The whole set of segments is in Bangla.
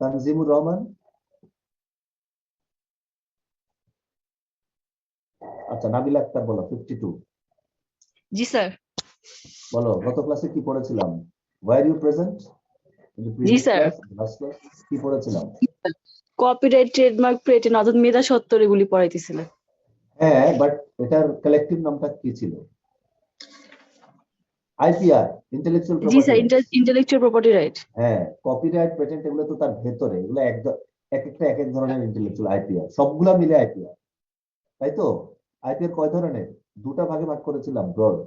তানজিমুর রহমান। আচ্ছা, নাবিলা আক্তার বলো 52। জি স্যার। বলো, গত ক্লাসে কি পড়েছিলাম? Were you present? জি স্যার। কি পড়েছিলাম? কপিরাইট, ট্রেডমার্ক, পেটেন্ট অর্থাৎ মেধা সত্ত্বর এগুলি পড়াইতেছিলেন। হ্যাঁ, বাট এটার কালেকটিভ নামটা কি ছিল? আইপিআর, ইন্টেলেকচুয়াল জি property. Sir, intellectual property right. হ্যাঁ, কপিরাইট, পেটেন্ট এগুলো তো তার ভেতরে, এগুলো এক একটা এক এক ধরনের ইন্টেলেকচুয়াল। আইপিআর সবগুলা মিলে আইপিআর, তাই তো? আইপিআর কয় ধরনের? দুটা ভাগে ভাগ করেছিলাম ব্রড।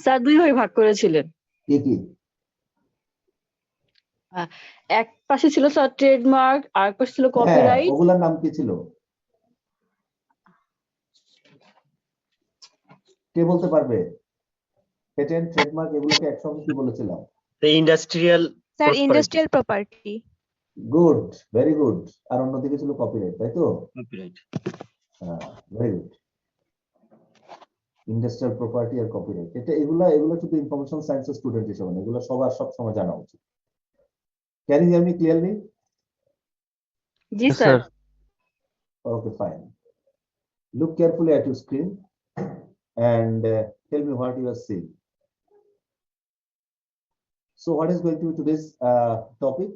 স্যার দুই ভাগে ভাগ করেছিলেন। কি কি? এক পাশে ছিল স্যার ট্রেডমার্ক, আর এক পাশে ছিল হ্যাঁ, কপিরাইট। ওগুলার নাম কি ছিল? কে বলতে পারবে? পেটেন্ট, ট্রেডমার্ক এগুলোকে একসঙ্গে কি বলেছিলাম? Industrial sir industrial property. Good, very good. আর অন্যদিকে ছিল কপিরাইট, তাই তো? কপিরাইট। হ্যাঁ, ভেরি গুড। ইন্ডাস্ট্রিয়াল প্রপার্টি আর কপিরাইট, এগুলো শুধু ইনফরমেশন সায়েন্সের স্টুডেন্ট হিসেবে না, এগুলো সবার সব সময় জানা উচিত। Can you hear me clearly? জি sir. Okay, fine. Look carefully at your screen and tell me what you are seeing. So what is going to be today's topic?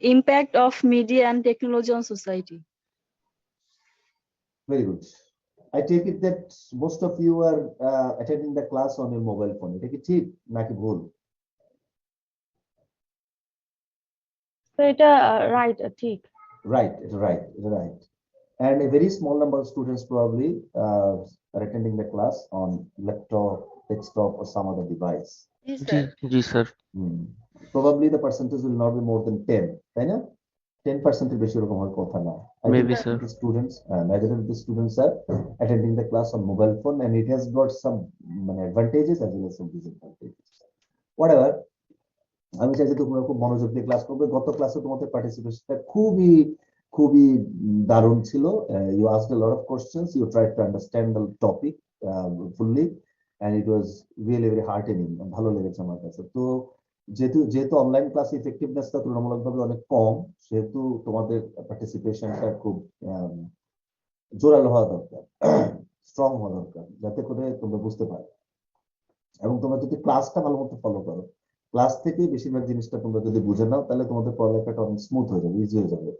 Impact of media and technology on society. Very good. I take it that most of you are attending the class on your mobile phone. এটা কি ঠিক নাকি ভুল? তো এটা রাইট, ঠিক। Right, right. And a very small number of students probably are attending the class on laptop, desktop, or some other device. G sir. Probably the percentage will not be more than 10, তাই না? 10% এর বেশি এরকম হওয়ার কথা না। Maybe, sir. The students, majority of the students are attending the class on mobile phone, and it has got some advantages as well as some disadvantages. Whatever, আমি চাই যে তোমরা খুব মনোযোগ দিয়ে ক্লাস করবে। গত ক্লাসে তোমাদের পার্টিসিপেশনটা খুবই দারুণ ছিল। You asked a lot of questions, you tried to understand the topic fully, and it was really very heartening. ভালো লেগেছে আমার কাছে। তো যেহেতু অনলাইন ক্লাস ইফেক্টিভনেসটা তুলনামূলকভাবে অনেক কম, সেহেতু তোমাদের পার্টিসিপেশনটা খুব জোরালো হওয়া দরকার, স্ট্রং হওয়া দরকার, যাতে করে তোমরা বুঝতে পারো। এবং তোমরা যদি ক্লাসটা ভালো মতো ফলো করো, ক্লাস থেকে বেশিরভাগ জিনিসটা তোমরা যদি বুঝে নাও, তাহলে তোমাদের পড়ালেখাটা অনেক স্মুথ হয়ে যাবে, ইজি হয়ে যাবে।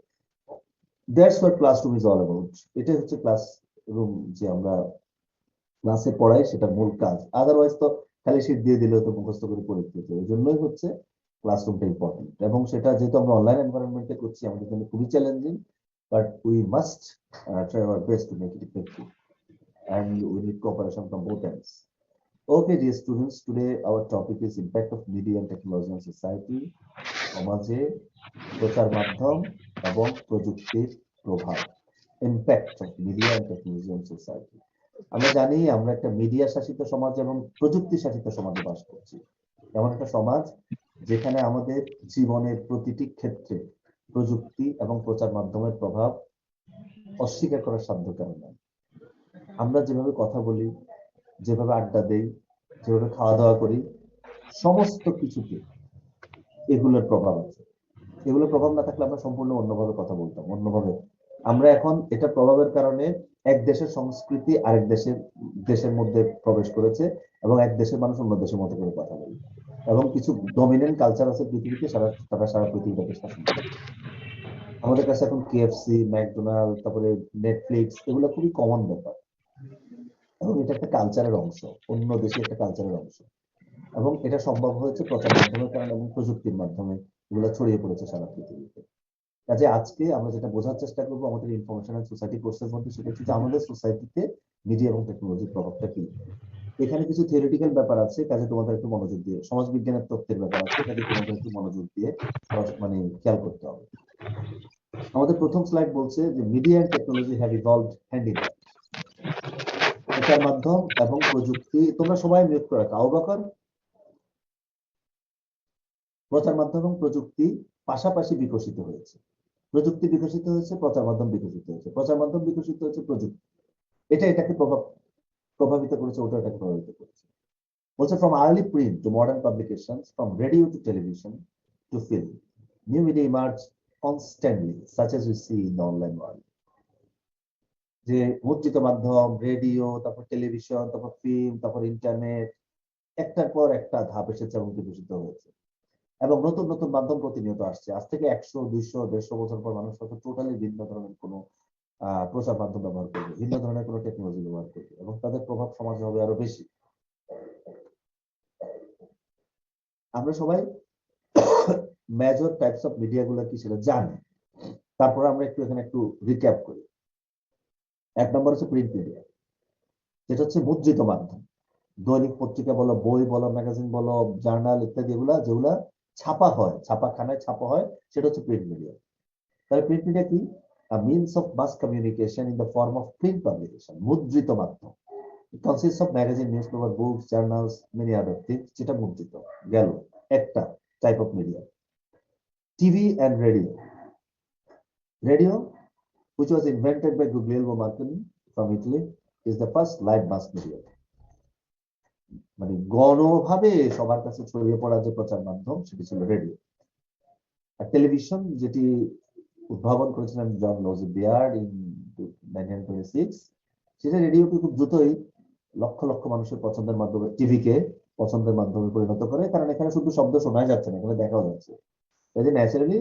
That's what classroom is all about. এটাই হচ্ছে ক্লাসরুম, যে আমরা ক্লাসে পড়াই, সেটা মূল কাজ। আদারওয়াইজ তো খালি শীট দিয়ে দিলেও তো মুখস্থ করে পরীক্ষা দিতে। এই জন্যই হচ্ছে ক্লাসরুমটা ইম্পর্টেন্ট। এবং সেটা যেহেতু আমরা অনলাইন এনভায়রনমেন্টে করছি, আমাদের জন্য খুবই challenging, but we must try our best to make it effective, and we need cooperation from both ends. Okay, dear students, today our topic is impact of media and technology on society. সমাজে প্রচার মাধ্যম এবং প্রযুক্তির প্রভাব, impact of media and technology on society. আমরা জানি আমরা একটা মিডিয়া শাসিত সমাজ এবং প্রযুক্তি শাসিত সমাজে বাস করছি। এমন একটা সমাজ যেখানে আমাদের জীবনের প্রতিটি ক্ষেত্রে প্রযুক্তি এবং প্রচার মাধ্যমের প্রভাব অস্বীকার করার সাধ্য কারণ নয়। আমরা যেভাবে কথা বলি, যেভাবে আড্ডা দেই, যেভাবে খাওয়া দাওয়া করি, সমস্ত কিছুতে এগুলোর প্রভাব আছে। এগুলোর প্রভাব না থাকলে আমরা সম্পূর্ণ অন্যভাবে কথা বলতাম, অন্যভাবে। আমরা এখন এটা প্রভাবের কারণে এক দেশের সংস্কৃতি আরেক দেশের মধ্যে প্রবেশ করেছে, এবং এক দেশের মানুষ অন্য দেশের মতো করে কথা বলে, এবং কিছু ডমিনেন্ট কালচার আছে পৃথিবীতে, সারা পৃথিবীটাকে শাসন করে। আমাদের কাছে এখন কেএফসি, ম্যাকডোনাল্ড, তারপরে নেটফ্লিক্স, এগুলো খুবই কমন ব্যাপার, এবং এটা একটা কালচারের অংশ, অন্য দেশে একটা কালচারের অংশ। এবং এটা সম্ভব হয়েছে প্রচার মাধ্যমের কারণে এবং প্রযুক্তির মাধ্যমে এগুলো ছড়িয়ে পড়েছে সারা পৃথিবীতে। কাজে আজকে আমরা যেটা বোঝার চেষ্টা করবো আমাদের ইনফরমেশন এন্ড সোসাইটি কোর্সের মধ্যে, সেটা হচ্ছে আমাদের সোসাইটিতে মিডিয়া এবং টেকনোলজির প্রভাবটা কি। এখানে কিছু থিওরিটিক্যাল ব্যাপার আছে, কাজে তোমাদের একটু মনোযোগ দিয়ে, সমাজ বিজ্ঞানের তথ্যের ব্যাপার আছে, কাজে তোমাদের একটু মনোযোগ দিয়ে খেয়াল করতে হবে। আমাদের প্রথম স্লাইড বলছে যে media and technology have evolved hand in hand. প্রচার মাধ্যম এবং প্রযুক্তি, তোমরা সবাই মিউট করে রাখো। আবুবকর, প্রচার মাধ্যম এবং প্রযুক্তি পাশাপাশি বিকশিত হয়েছে। প্রযুক্তি বিকশিত হয়েছে, প্রচার মাধ্যম বিকশিত হয়েছে, প্রচার মাধ্যম বিকশিত হয়েছে, প্রযুক্তি এটাকে প্রভাবিত করেছে, ওটা এটাকে প্রভাবিত করেছে। বলছে from early print to modern publications, from radio to television to film, New media emerge constantly, such as we see in the online world. যে মুদ্রিত মাধ্যম, রেডিও, তারপর টেলিভিশন, তারপর ফিল্ম, তারপর ইন্টারনেট, একটার পর একটা ধাপ এসেছে এবং বিকশিত হয়েছে। এবং নতুন নতুন মাধ্যম প্রতিনিয়ত আসছে। আজ থেকে 100, 200, 150 বছর পর মানুষ হয়তো টোটালি ভিন্ন ধরনের কোনো প্রচার মাধ্যম ব্যবহার করবে, ভিন্ন ধরনের কোনো টেকনোলজি ব্যবহার করবে, এবং তাদের প্রভাব সমাজে হবে আরো বেশি। আমরা সবাই মেজর টাইপস অফ মিডিয়া গুলো কি সেটা জানি। তারপর আমরা এখানে একটু রিক্যাপ করি। 1 নম্বর হচ্ছে প্রিন্ট মিডিয়া, যেটা হচ্ছে মুদ্রিত মাধ্যম। দৈনিক পত্রিকা বলো, বই বলো, ম্যাগাজিন বলো, জার্নাল ইত্যাদি, এগুলা যেগুলা ছাপা হয়, ছাপাখানায় ছাপা হয়, সেটা হচ্ছে প্রিন্ট মিডিয়া। তাহলে প্রিন্ট মিডিয়া কি? A means of mass communication in the form of print publication, মুদ্রিত মাধ্যম। It consists of magazine, newspaper, books, journals, many other things, যেটা মুদ্রিত গেল একটা type of media. TV and radio. Radio, which was invented by Guglielmo Marconi from Italy, is the first live mass media. মানে গণভাবে সবার কাছে ছড়িয়ে পড়া যে প্রচার মাধ্যম, সেটি ছিল রেডিও। আর টেলিভিশন, যেটি উদ্ভাবন করেছিলেন জন লোজি বিয়ার্ড ইন 1926, সেটা রেডিওকে খুব দ্রুতই লক্ষ লক্ষ মানুষের পছন্দের মাধ্যমে, টিভিকে পছন্দের মাধ্যমে পরিণত করে। কারণ এখানে শুধু শব্দ শোনাই যাচ্ছে না, এখানে দেখাও যাচ্ছে। তাই naturally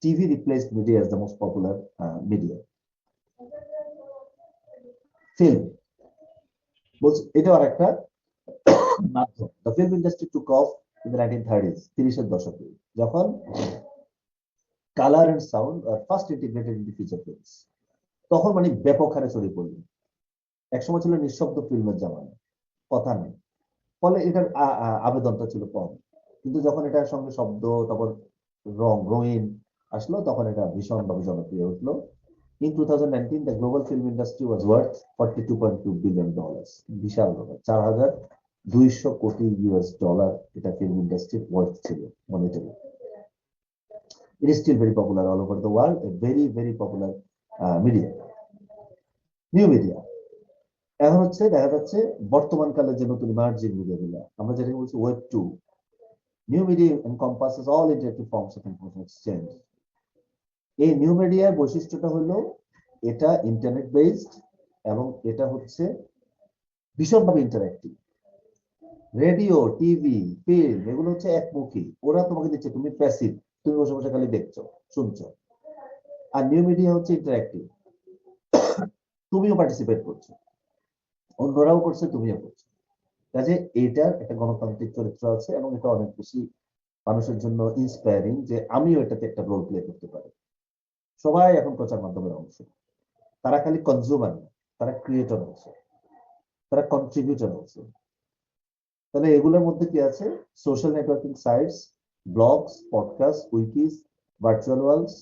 TV replaced media as the most popular media. Film বলছে এটাও আরেকটা মাধ্যম। The film industry took off in the 1930s, 30 এর দশকে, যখন colour and sound are first integrated into feature films. তখন মানে ব্যাপক হারে ছড়িয়ে পড়ল। একসময় ছিল নিঃশব্দ ফিল্মের জামানা, কথা নেই, ফলে এটার আবেদনটা ছিল কম। কিন্তু যখন এটার সঙ্গে শব্দ, তারপর রঙিন আসলো, তখন এটা ভীষণভাবে জনপ্রিয় উঠলো। In 2019, the global film industry was worth $42.2 billion. বিশাল ব্যাপার, 4200 কোটি US ডলার এটা ফিল্ম ইন্ডাস্ট্রির ওয়ার্থ ছিল monetary. It is still very popular all over the world, a very, very popular media. New media. এখন হচ্ছে দেখা যাচ্ছে বর্তমান কালে যে নতুন ইমার্জিং মিডিয়া গুলো, আমরা যেটা বলছি web 2। New media encompasses all interactive forms of information exchange. এই নিউ মিডিয়ার বৈশিষ্ট্যটা হলো এটা ইন্টারনেট বেসড এবং এটা হচ্ছে ভীষণভাবে ইন্টারঅ্যাক্টিভ। রেডিও, টিভি, ফিল্ম এগুলো হচ্ছে একমুখী, ওরা তোমাকে দিচ্ছে, তুমি প্যাসিভ, তুমি বসে বসে খালি দেখছো, শুনছো। আর নিউ মিডিয়া হচ্ছে ইন্টারঅ্যাক্টিভ, তুমিও পার্টিসিপেট করছো, অন্যরাও করছে, তুমিও করছো। কাজে এটার একটা গণতান্ত্রিক চরিত্র আছে এবং এটা অনেক বেশি মানুষের জন্য ইন্সপায়ারিং যে আমিও এটাতে একটা রোল প্লে করতে পারি। সবাই এখন প্রচার মাধ্যমের অংশ, তারা খালি কনজিউমার না, তারা ক্রিয়েটর আছে, তারা কন্ট্রিবিউটর আছে। তাহলে এগুলোর মধ্যে কি আছে? Social networking sites, blogs, podcast, wikis, virtual worlds,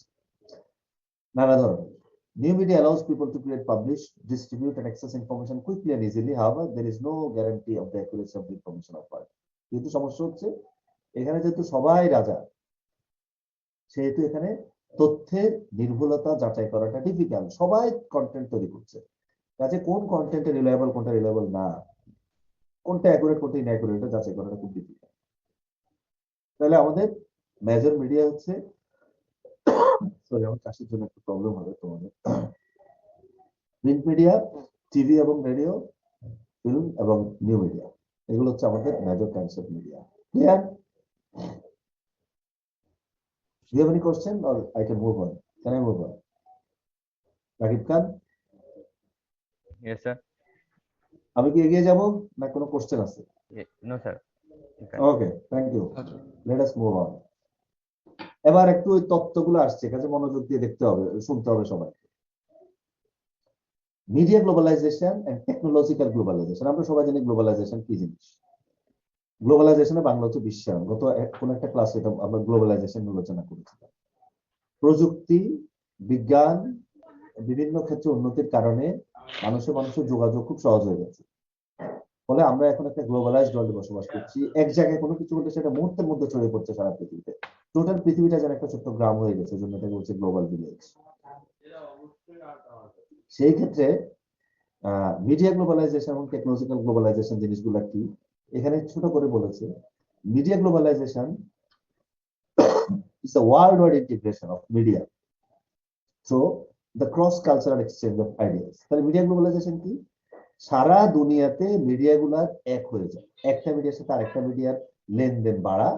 নানা ধরনের। New media allows people to create, publish, distribute, and access information quickly and easily. However, there is no guarantee of the accuracy of the information offered. কিন্তু সমস্যা হচ্ছে এখানে যেহেতু সবাই রাজা, সেহেতু এখানে তথ্যের নির্ভুলতা যাচাই করাটা ডিফিকাল্ট। সবাই কন্টেন্ট তৈরি করছে, কাজে কোন কন্টেন্ট রিলায়েবল, কোনটা রিলায়েবল না, কোনটা অ্যাকুরেট, কোনটা ইনঅ্যাকুরেট, যাচাই করাটা খুব ডিফিকাল্ট। তাহলে আমাদের মেজর মিডিয়া হচ্ছে, সরি আমার চাষের জন্য একটু প্রবলেম হবে তোমাদের, প্রিন্ট মিডিয়া, টিভি এবং রেডিও, ফিল্ম এবং নিউ মিডিয়া, এগুলো হচ্ছে আমাদের major types of media. Clear? Do you have any question or I can move on? Can I move on? Rakib Khan? Yes, sir. আমি কি এগিয়ে যাব না কোনো কোশ্চেন আছে? No, sir. Okay, thank you. Let us move on. এবার একটু ওই তথ্যগুলো আসছে, কাজে মনোযোগ দিয়ে দেখতে হবে, শুনতে হবে সবাই। Media globalization and technological globalization. আমরা সবাই জানি গ্লোবালাইজেশন কি জিনিস। গ্লোবালাইজেশনের বাংলা হচ্ছে বিশ্বায়ন। গত কোন একটা ক্লাসে এটা আমরা গ্লোবালাইজেশন আলোচনা করেছিলাম। প্রযুক্তি, বিজ্ঞান, বিভিন্ন ক্ষেত্রে উন্নতির কারণে মানুষের যোগাযোগ খুব সহজ হয়ে গেছে। ফলে আমরা এখন একটা গ্লোবালাইজড ওয়ার্ল্ডে বসবাস করছি। এক জায়গায় কোনো কিছু হলে সেটা মুহূর্তের মধ্যে ছড়িয়ে পড়ছে সারা পৃথিবীতে। টোটাল পৃথিবীটা যেন একটা ছোট্ট গ্রাম হয়ে গেছে, জন্য এটাকে বলছে গ্লোবাল ভিলেজ। সেই ক্ষেত্রে মিডিয়া গ্লোবালাইজেশন এবং টেকনোলজিক্যাল গ্লোবালাইজেশন জিনিসগুলো কি, এখানে ছোট করে বলেছে। Media globalization It's a worldwide integration of media. So the cross-cultural exchange of ideas. তাহলে মিডিয়া গ্লোবালাইজেশন কি? সারা দুনিয়াতে মিডিয়াগুলার এক হয়ে যায়, একটা মিডিয়ার সাথে আরেকটা মিডিয়ার লেনদেন বাড়া,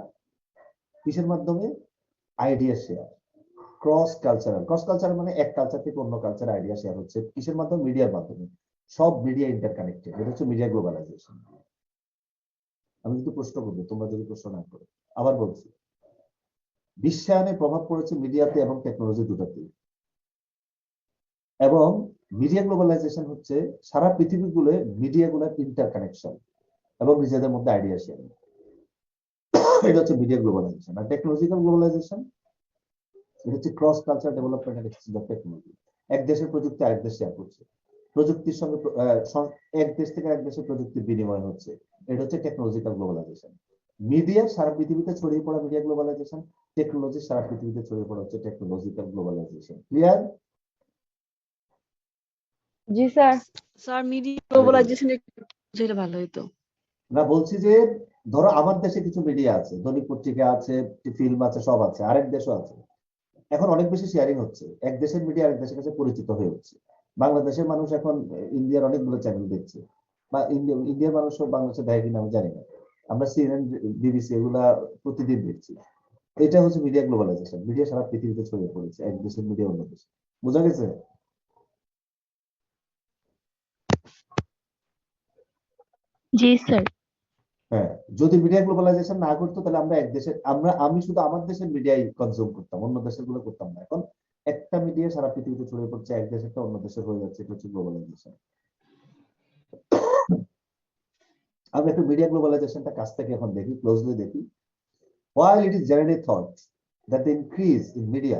কিসের মাধ্যমে? Idea share. ক্রস কালচারাল মানে এক কালচার থেকে অন্য কালচার আইডিয়া শেয়ার হচ্ছে কিসের মাধ্যমে? মিডিয়ার মাধ্যমে। সব মিডিয়া ইন্টারকানেক্টেড, এটা হচ্ছে মিডিয়া গ্লোবালাইজেশন। আমি কিন্তু প্রশ্ন করবো, তোমরা যদি প্রশ্ন না করো। আবার বলছি, বিশ্বায়নের প্রভাব পড়েছে মিডিয়াতে এবং টেকনোলজি দুটাতেই। এবং মিডিয়া গ্লোবালাইজেশন হচ্ছে সারা পৃথিবীগুলো মিডিয়াগুলোর ইন্টারকানেকশন এবং নিজেদের মধ্যে আইডিয়া শেয়ারিং। এটা হচ্ছে মিডিয়া গ্লোবালাইজেশন। আর টেকনোলজিক্যাল গ্লোবালাইজেশন এটা হচ্ছে cross culture development and exchange of technology. এক দেশের প্রযুক্তি আরেক দেশ শেয়ার করছে, প্রযুক্তির সঙ্গে এক দেশ থেকে এক দেশের প্রযুক্তির বিনিময় হচ্ছে, এটা হচ্ছে টেকনোলজিক্যাল গ্লোবালাইজেশন। মিডিয়া সারা পৃথিবীতে ছড়িয়ে পড়া মিডিয়া গ্লোবালাইজেশন, টেকনোলজি সারা পৃথিবীতে ছড়িয়ে পড়া হচ্ছে টেকনোলজিক্যাল গ্লোবালাইজেশন। ক্লিয়ার? জি স্যার। স্যার মিডিয়া গ্লোবালাইজেশন একটু বুঝাইলে ভালো হতো। না, বলছি যে ধরো আমার দেশে কিছু মিডিয়া আছে, দৈনিক পত্রিকা আছে, ফিল্ম আছে, সব আছে, আরেক দেশও আছে। এখন অনেক বেশি শেয়ারিং হচ্ছে, এক দেশের মিডিয়া আরেক দেশের কাছে পরিচিত হয়ে হচ্ছে। বাংলাদেশের মানুষ এখন ইন্ডিয়ার অনেকগুলো চ্যানেল দেখছে, বা ইন্ডিয়ার মানুষও বাংলাদেশে দেয় কিনা আমি জানি না। আমরা সিএনএন, বিবিসি এগুলা প্রতিদিন দেখছি। এটা হচ্ছে মিডিয়া গ্লোবালাইজেশন। মিডিয়া সারা পৃথিবীতে ছড়িয়ে পড়েছে, এক দেশের মিডিয়া অন্য দেশে। বোঝা গেছে? জি স্যার। হ্যাঁ, যদি মিডিয়া গ্লোবালাইজেশন না করতো তাহলে আমরা এক দেশের আমি শুধু আমার দেশের মিডিয়াই কনজিউম করতাম, অন্য দেশের গুলো করতাম না। এখন একটা মিডিয়া সারা পৃথিবীতে ছড়িয়ে পড়ছে, এক দেশ একটা অন্য দেশে হয়ে যাচ্ছে, এটা হচ্ছে গ্লোবালাইজেশন। আমরা একটু মিডিয়া গ্লোবালাইজেশনটা কাছ থেকে এখন দেখি, ক্লোজলি দেখি। While it is generally thought that the increase in media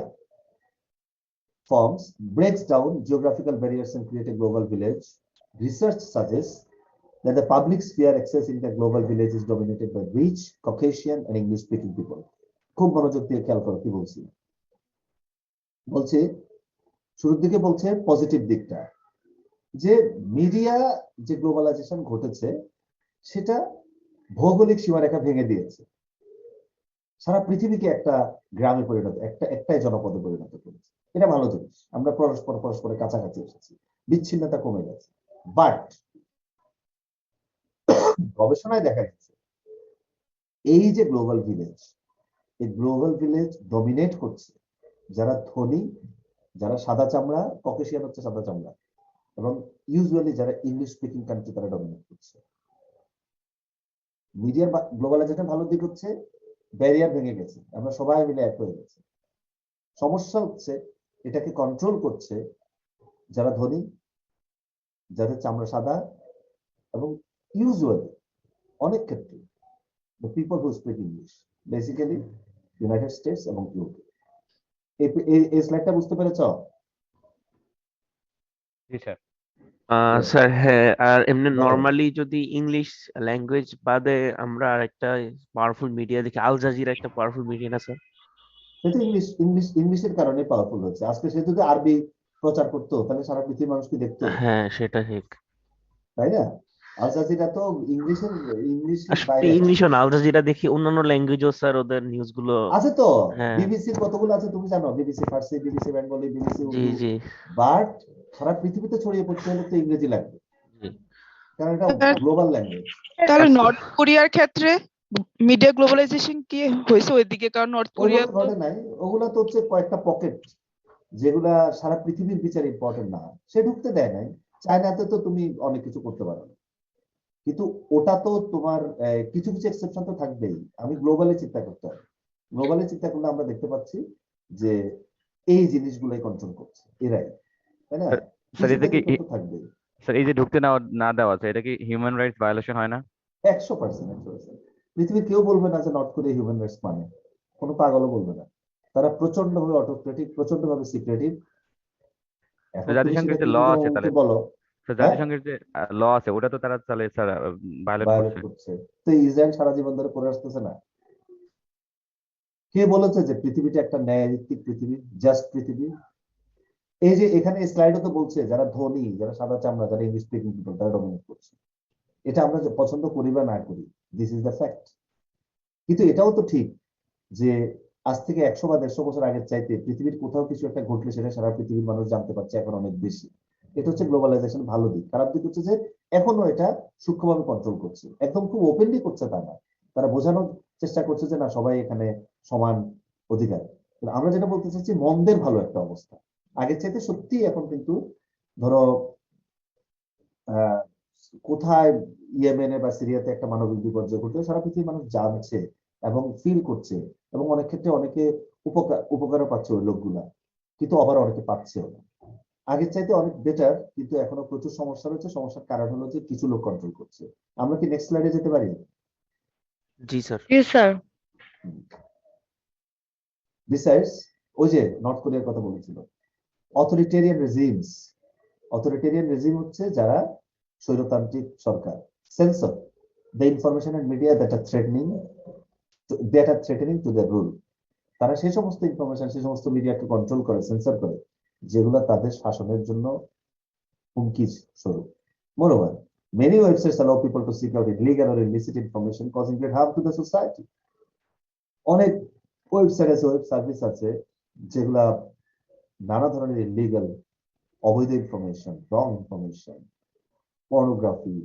forms breaks down geographical barriers and create a global village, research suggests that the public sphere access in the global village is dominated by rich, Caucasian and English speaking people. খুব মনোযোগ দিয়ে খেয়াল করো কি বলছি। বলছে শুরুর দিকে বলছে পজিটিভ দিকটা, যে মিডিয়া যে গ্লোবালাইজেশন ঘটেছে সেটা ভৌগোলিক সীমারেখা ভেঙে দিয়েছে, সারা পৃথিবীকে একটা গ্রামে পরিণত, একটাই জনপদে পরিণত করেছে। এটা ভালো জিনিস, আমরা পরস্পরের কাছাকাছি এসেছি, বিচ্ছিন্নতা কমে গেছে। বাট গবেষণায় দেখা গেছে এই যে গ্লোবাল ভিলেজ, এই গ্লোবাল ভিলেজ ডমিনেট করছে যারা ধনী, যারা সাদা চামড়া, ককেশিয়ান হচ্ছে সাদা চামড়া, এবং ইউজুয়ালি যারা ইংলিশ স্পিকিং কান্ট্রি তারা ডমিনেট করছে। মিডিয়ার গ্লোবালাইজেশন ভালো দিক হচ্ছে ব্যারিয়ার ভেঙে গেছে, আমরা সবাই মিলে এক হয়ে গেছে। সমস্যা হচ্ছে এটাকে কন্ট্রোল করছে যারা ধনী, যাদের চামড়া সাদা, এবং ইউজুয়ালি অনেক ক্ষেত্রে the people who speak English, basically United States এবং ইউকে। এই স্লাইডটা বুঝতে পেরেছো? জি স্যার। স্যার হ্যাঁ, আর এমনি বলো। নর্মালি যদি ইংলিশ ল্যাঙ্গুয়েজ বাদে আমরা আরেকটা পাওয়ারফুল মিডিয়া দেখি, আল জাজিরা একটা পাওয়ারফুল মিডিয়া না স্যার? সেটা ইংলিশের কারণে পাওয়ারফুল হচ্ছে। আজকে সে যদি আরবি প্রচার করতো তাহলে সারা পৃথিবীর মানুষ কি দেখতো? হ্যাঁ সেটা ঠিক। তাই না? আল জাজিরা তো ইংলিশের আসলে বাইরে ইংলিশও না, আল জাজিরা দেখি অন্যান্য ল্যাঙ্গুয়েজও স্যার ওদের নিউজ গুলো। আছে তো। হ্যাঁ। বিবিসির কতগুলো আছে তুমি জানো? BBC Farsi, BBC Bengali, BBC জি উর্দু। জি বাট সারা পৃথিবীতে ছড়িয়ে পড়তে হলে তো ইংরেজি লাগবে, জি। কারণ এটা গ্লোবাল ল্যাঙ্গুয়েজ। তাহলে নর্থ কোরিয়ার ক্ষেত্রে মিডিয়া গ্লোবালাইজেশন কি হয়েছে ওইদিকে? কারণ নর্থ কোরিয়া ওগুলো ঘটে নাই, ওগুলো তো হচ্ছে কয়েকটা পকেট যেগুলা সারা পৃথিবীর বিচার ইম্পর্টেন্ট না, সে ঢুকতে দেয় নাই। চায়নাতে তো তুমি অনেক কিছু করতে পারো না, কিন্তু ওটা তো তোমার কিছু কিছু এক্সেপশন তো থাকবেই। আমি গ্লোবালি চিন্তা করতে হবে, গ্লোবালি চিন্তা করলে আমরা দেখতে পাচ্ছি যে এই জিনিসগুলাই কন্ট্রোল করছে এরাই, তাই না? স্যার এটা কি কিছু তো থাকবেই। স্যার এই যে ঢুকতে না দেওয়া আছে, এটা কি হিউম্যান রাইটস ভায়োলেশন হয় না? 100%। পৃথিবীর কেউ বলবে না যে নর্থ কোরিয়া হিউম্যান রাইটস মানে, কোনো পাগলও বলবে না। তারা প্রচন্ড ভাবে অটোক্রেটিক, প্রচন্ড ভাবে সিক্রেটিভ। এখন তুমি জাতিসংঘের সেটা যে ল যদি আছে তাহলে, তোমাকে বলো, স্যার হ্যাঁ, জাতিসংঘের যে ল আছে ওটা তো তারা তাহলে স্যার ভায়োলেট ভায়োলেট করছে। করছে। তো ইসরায়েল সারা জীবন ধরে করে আসতেছে না। কে বলেছে যে পৃথিবীটা একটা ন্যায়ভিত্তিক পৃথিবী, জাস্ট পৃথিবী? এই যে এখানে স্লাইডও তো বলছে যারা ধনী, যারা সাদা চামড়া, যারা ইংলিশ স্পিকিং পিপল, তারা ডমিনেট করছে। এটা আমরা পছন্দ করি বা না করি, দিস ইজ দ্য ফ্যাক্ট। কিন্তু এটাও তো ঠিক যে আজ থেকে 100 বা 150 বছর আগের চাইতে পৃথিবীর কোথাও কিছু একটা ঘটলে সেটা সারা পৃথিবীর মানুষ জানতে পারছে এখন অনেক বেশি। এটা হচ্ছে গ্লোবালাইজেশন ভালো দিক। খারাপ দিক হচ্ছে যে এখনো এটা সূক্ষ্মভাবে কন্ট্রোল করছে, একদম খুব ওপেনলি করছে তা না। তারা বোঝানোর চেষ্টা করছে যে না, সবাই এখানে সমান অধিকার। কিন্তু আমরা যেটা বলতে চাচ্ছি, মন্দের ভালো একটা অবস্থা আগের চাইতে সত্যি। এখন কিন্তু ধরো আহ কোথায় ইয়েমেনে বা সিরিয়াতে একটা মানবিক বিপর্যয় ঘটলে সারা পৃথিবীর মানুষ জানছে এবং ফিল করছে, এবং অনেক ক্ষেত্রে অনেকে উপকারও পাচ্ছে ওই লোকগুলা, কিন্তু আবার অনেকে পাচ্ছেও না। আগের চাইতে অনেক বেটার, কিন্তু এখনো প্রচুর সমস্যা রয়েছে। সমস্যার কারণ হলো যে কিছু লোক কন্ট্রোল করছে। আমরা কি নেক্সট স্লাইডে যেতে পারি? জি স্যার। Yes, sir. বিসাইডস, ওই যে নর্থ কোরিয়ার কথা বলেছিল, অথরিটেরিয়ান রেজিমস। অথরিটেরিয়ান রেজিম হচ্ছে যারা স্বৈরতান্ত্রিক সরকার। Censor the information and media that are threatening to the rule. তারা সেই সমস্ত ইনফরমেশন, সেই সমস্ত মিডিয়াকে কন্ট্রোল করে, সেন্সর করে, যেগুলো তাদের শাসনের জন্য হুমকি স্বরূপ। Moreover, many websites allow people to seek out illegal or illicit information causing great harm to the society. অনেক ওয়েবসাইট আছে, ওয়েব সার্ভিস আছে, যেগুলা নানা ধরনের ইলিগাল, অবৈধ information, wrong information, pornography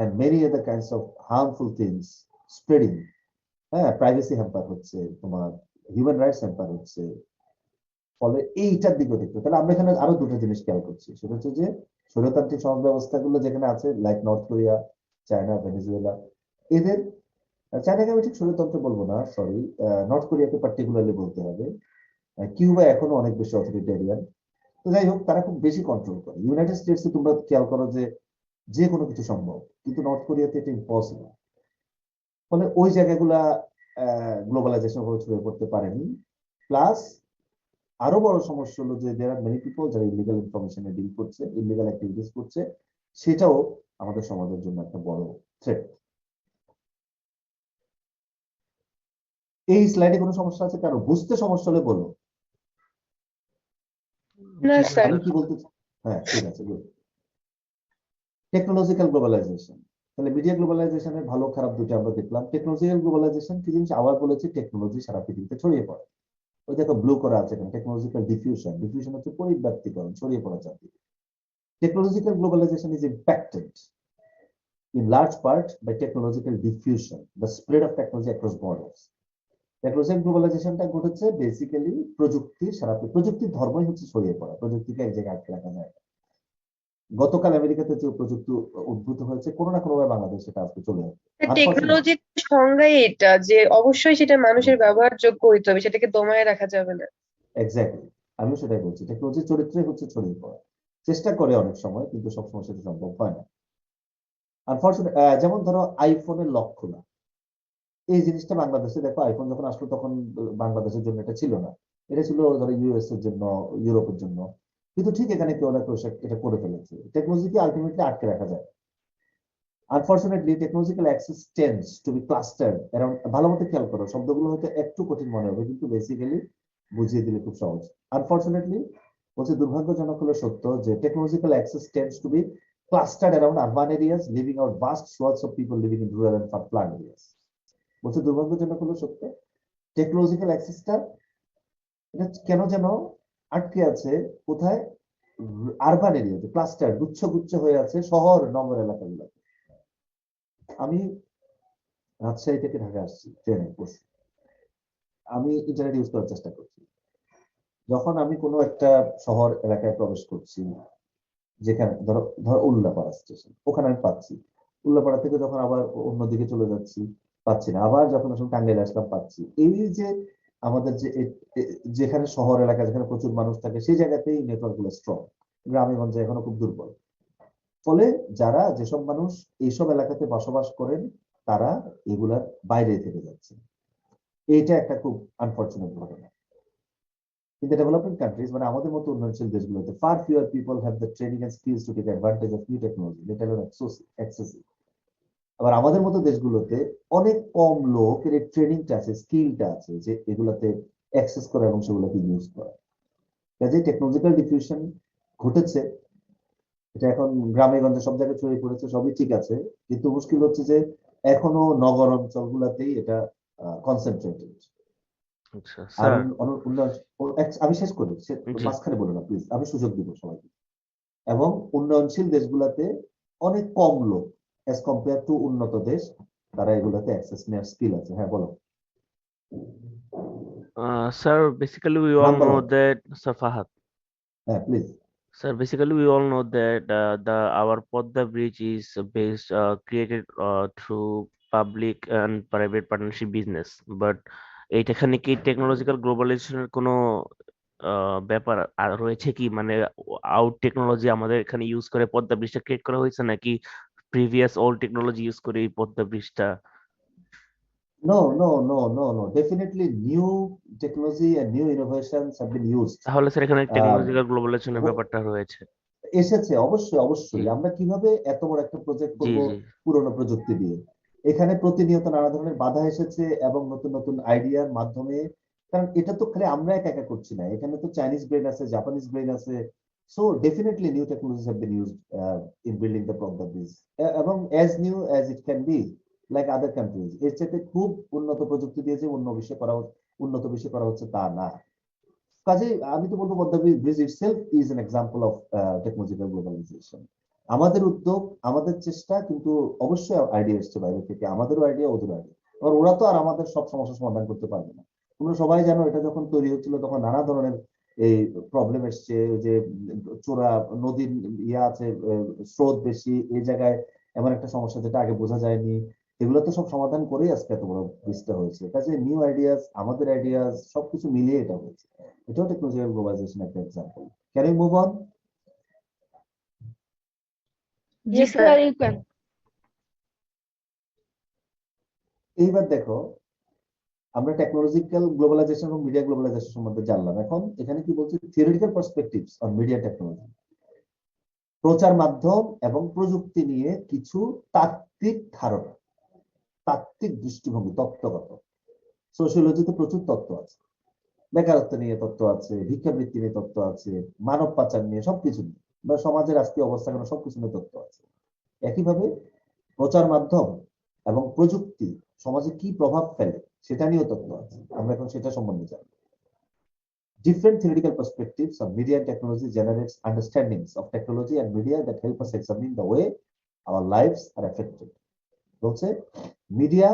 and many other kinds of harmful things spreading. হ্যাঁ, প্রাইভেসি হ্যাম্পার হচ্ছে, তোমার হিউম্যান রাইটস হ্যাম্পার হচ্ছে। ফলে এইটার দিকে দেখতে, তাহলে আমরা এখানে আরো দুটো জিনিস খেয়াল করছি। সেটা হচ্ছে যে স্বৈরতান্ত্রিক সমাজ ব্যবস্থাগুলো যেখানে আছে, like north Korea, China, Venezuela, এদের, চায়নাকে আমি ঠিক স্বৈরতন্ত্র বলবো না, সরি, নর্থ কোরিয়াকে পার্টিকুলারলি বলতে হবে। কিউবা এখনো অনেক বেশি অথরিটেরিয়ান। তো যাই হোক, তারা খুব বেশি কন্ট্রোল করে। ইউনাইটেড স্টেটসে তোমরা খেয়াল করো যে যে কোনো কিছু সম্ভব, কিন্তু নর্থ কোরিয়াতে এটা ইম্পসিবল। ফলে ওই জায়গাগুলা গ্লোবালাইজেশন ভাবে ছড়িয়ে পড়তে পারেনি। প্লাস আরো বড় সমস্যা হলো যে দেয়ার আর মেনি পিপল যারা ইলিগাল ইনফরমেশনে ডিল করছে, ইলিগাল অ্যাক্টিভিটিস করছে, সেটাও আমাদের সমাজের জন্য একটা বড় থ্রেট। এই স্লাইডে কোনো সমস্যা আছে কারো? বুঝতে সমস্যা হলে বলো। No, জি sir. আমি কি বলতে, হ্যাঁ ঠিক আছে, গুড। টেকনোলজিক্যাল গ্লোবালাইজেশন, তাহলে মিডিয়া গ্লোবালাইজেশনের ভালো খারাপ দুটো আমরা দেখলাম। টেকনোলজিক্যাল গ্লোবালাইজেশন কি জিনিস আবার বলেছি, টেকনোলজি সারা পৃথিবীতে ছড়িয়ে পড়ে। ওই দেখো ব্লু করা আছে এখানে, টেকনোলজিক্যাল ডিফিউশন। ডিফিউশন হচ্ছে পরিব্যাপ্তিকরণ, ছড়িয়ে পড়া চারদিকে। Technological globalization is impacted in large part by technological diffusion, the spread of technology across borders. Technological globalization টা ঘটেছে বেসিক্যালি প্রযুক্তি, সারা প্রযুক্তির ধর্মই হচ্ছে ছড়িয়ে পড়া। প্রযুক্তিকে এক জায়গায় আটকে রাখা যায় না। গতকাল আমেরিকাতে যে প্রযুক্তি উদ্ভূত হয়েছে, কোনো না কোনো ভাবে বাংলাদেশে সেটা আজকে চলে আসবে। টেকনোলজির সংজ্ঞাই এটা যে অবশ্যই সেটা মানুষের ব্যবহারযোগ্য হইতে হবে, সেটাকে দমায় রাখা যাবে না। এক্স্যাক্টলি, আমিও সেটাই বলছি। টেকনোলজির চরিত্রই হচ্ছে ছড়িয়ে পড়া। চেষ্টা করে অনেক সময়, কিন্তু সবসময় সেটা সম্ভব হয় না। আনফরচুনেট, যেমন ধরো আইফোনের লক খোলা, এই জিনিসটা বাংলাদেশে দেখো, আইফোন যখন আসলো তখন বাংলাদেশের জন্য এটা ছিল না। এটা ছিল ধরো ইউএস এর জন্য, ইউরোপের জন্য। কিন্তু ঠিক এখানে কেউ না কেউ এটা করে ফেলেছে। টেকনোলজিকে আলটিমেটলি আটকে রাখা যায়। Unfortunately technological access tends to be clustered around. ভালো মতো খেয়াল করো, শব্দগুলো হয়তো একটু কঠিন মনে হবে, কিন্তু বেসিক্যালি বুঝিয়ে দিলে খুব সহজ। আনফরচুনেটলি বলছে, দুর্ভাগ্যজনক হলো সত্য, যে technological access tends to be clustered around urban areas, living out vast swaths of people living in rural and flood areas. বলছে দুর্ভাগ্যজনক হলো সত্য, টেকনোলজিক্যাল অ্যাক্সেসটা এটা কেন যেন আটকে আছে কোথায়, আরবান এরিয়াতে, ক্লাস্টার, গুচ্ছ গুচ্ছ হয়ে আছে শহর নগর এলাকাগুলোতে। আমি রাজশাহী থেকে ঢাকা আসছি ট্রেনে বসে, আমি ইন্টারনেট ইউজ করার চেষ্টা করছি। যখন আমি কোনো একটা শহর এলাকায় প্রবেশ করছি, যেখানে ধরো ধরো উল্লাপাড়া স্টেশন, ওখানে আমি পাচ্ছি। উল্লাপাড়া থেকে যখন আবার অন্যদিকে চলে যাচ্ছি, পাচ্ছি না। আবার যখন আসলে টাঙ্গাইলে আসলাম, পাচ্ছি। এই যে আমাদের যে যেখানে শহর এলাকা, যেখানে প্রচুর মানুষ থাকে, সেই জায়গাতেই নেটওয়ার্ক গুলো স্ট্রং। গ্রামে গঞ্জে এখনো খুব দুর্বল। ফলে যারা, যেসব মানুষ এইসব এলাকাতে বসবাস করেন, তারা এগুলার বাইরে থেকে যাচ্ছে। এইটা একটা খুব আনফরচুনেট ঘটনা। In the developing countries, মানে আমাদের মতো উন্নয়নশীল দেশগুলোতে, far fewer people have the training and skills to take advantage of new technology, let alone access it. আবার আমাদের মতো দেশগুলোতে অনেক কম লোক এর ট্রেনিংটা আছে, স্কিলটা আছে, যে এগুলাতে অ্যাক্সেস করা এবং সেগুলোকে ইউজ করা। কাজে টেকনোলজিক্যাল ডিফিউশন ঘটেছে, এটা এখন গ্রামে গঞ্জে সব জায়গায় ছড়িয়ে পড়েছে, সবই ঠিক আছে। কিন্তু মুশকিল হচ্ছে যে এখনো নগর অঞ্চলগুলোতেই এটা কনসেন্ট্রেটেড। আচ্ছা আর স্যার, আমি শেষ করি, জি মাঝখানে বলো না প্লিজ, আমি সুযোগ দিব সবাইকে। এবং উন্নয়নশীল দেশগুলোতে অনেক কম লোক এজ কম্পেয়ার টু উন্নত দেশ, তারা এগুলাতে অ্যাক্সেস নেওয়ার স্কিল আছে। হ্যাঁ বলো, স্যার বেসিক্যালি উই নাম অল বলো। নো দ্যাট, স্যার ফাহাদ, হ্যাঁ please. sir, basically we all know that the our Podda bridge is based created through public and private partnership business, but এইটাখানে কি টেকনোলজিক্যাল গ্লোবালাইজেশনের কোনো ব্যাপার আর রয়েছে কি, মানে আউট টেকনোলজি আমাদের এখানে ইউজ করে পদ্মা ব্রিজটা ক্রিয়েট করা হয়েছে, নাকি প্রিভিয়াস ওল্ড টেকনোলজি ইউজ করে এই পদ্মা ব্রিজটা? No, no, no, no, no. Definitely new technology and new innovations have been used. তাহলে স্যার এখানে আহ, টেকনোলজিক্যাল গ্লোবালাইজেশনের ও- ব্যাপারটা রয়েছে। এসেছে অবশ্যই, জি অবশ্যই। আমরা কিভাবে এত বড় একটা প্রজেক্ট জি করব জি পুরনো প্রযুক্তি দিয়ে? এখানে প্রতিনিয়ত নানা ধরনের বাধা এসেছে এবং নতুন নতুন আইডিয়ার মাধ্যমে, কারণ এটা তো খালি আমরা একা একা করছি না, এখানে তো চাইনিজ ব্রেন আছে, জাপানিজ ব্রেন আছে। So definitely new technologies have been used in building the problem this, এবং as new as it can be like other countries. এর চাইতে খুব উন্নত প্রযুক্তি দিয়ে যে উন্নত বিষয় করা হচ্ছে তা না। কাজে আমি তো বলবো Padma bridge itself is an example of technological globalization. আমাদের উদ্যোগ, আমাদের চেষ্টা, কিন্তু অবশ্যই আইডিয়া এসছে বাইরে থেকে, আমাদেরও আইডিয়া, ওদেরও আইডিয়া। এবার ওরা তো আর আমাদের সব সমস্যার সমাধান করতে পারবে না। তোমরা সবাই জানো এটা যখন তৈরি হচ্ছিল তখন নানা ধরনের এই প্রবলেম এসছে, যে চোরা নদীর ইয়ে আছে, স্রোত বেশি এই জায়গায়, এমন একটা সমস্যা যেটা আগে বোঝা যায়নি। এগুলো তো সব সমাধান করেই আজকে এত বড় ব্রিজটা হয়েছে। কাজে নিউ আইডিয়াস, আমাদের আইডিয়াস সবকিছু মিলিয়ে এটা হয়েছে। এটাও টেকনোলজিক্যাল গ্লোবালাইজেশন একটা example. Can you move on? জি Yes, sir. Sir, you can. এইবার দেখো, আমরা টেকনোলজিক্যাল গ্লোবালাইজেশন এবং মিডিয়া গ্লোবালাইজেশন সম্বন্ধে জানলাম। এখন এখানে কি বলছে, theoretical perspectives on media technology, প্রচার মাধ্যম এবং প্রযুক্তি নিয়ে কিছু তাত্ত্বিক ধারণা, তাত্ত্বিক দৃষ্টিভঙ্গি, তত্ত্বগত। সোশিওলজিতে প্রচুর তত্ত্ব আছে, বেকারত্ব নিয়ে তত্ত্ব আছে, ভিক্ষাবৃত্তি নিয়ে তত্ত্ব আছে, মানব পাচার নিয়ে, সবকিছু নিয়ে, বা সমাজের আজকে অবস্থা কেন, সবকিছু নিয়ে তত্ত্ব আছে। একইভাবে প্রচার মাধ্যম এবং প্রযুক্তি সমাজে কি প্রভাব ফেলে সেটা নিয়েও তত্ত্ব আছে, আমরা এখন সেটা সম্বন্ধে জানি। Different theoretical perspectives on media and technology generates understandings of technology and media that help us examine the way our lives are affected. বলছে মিডিয়া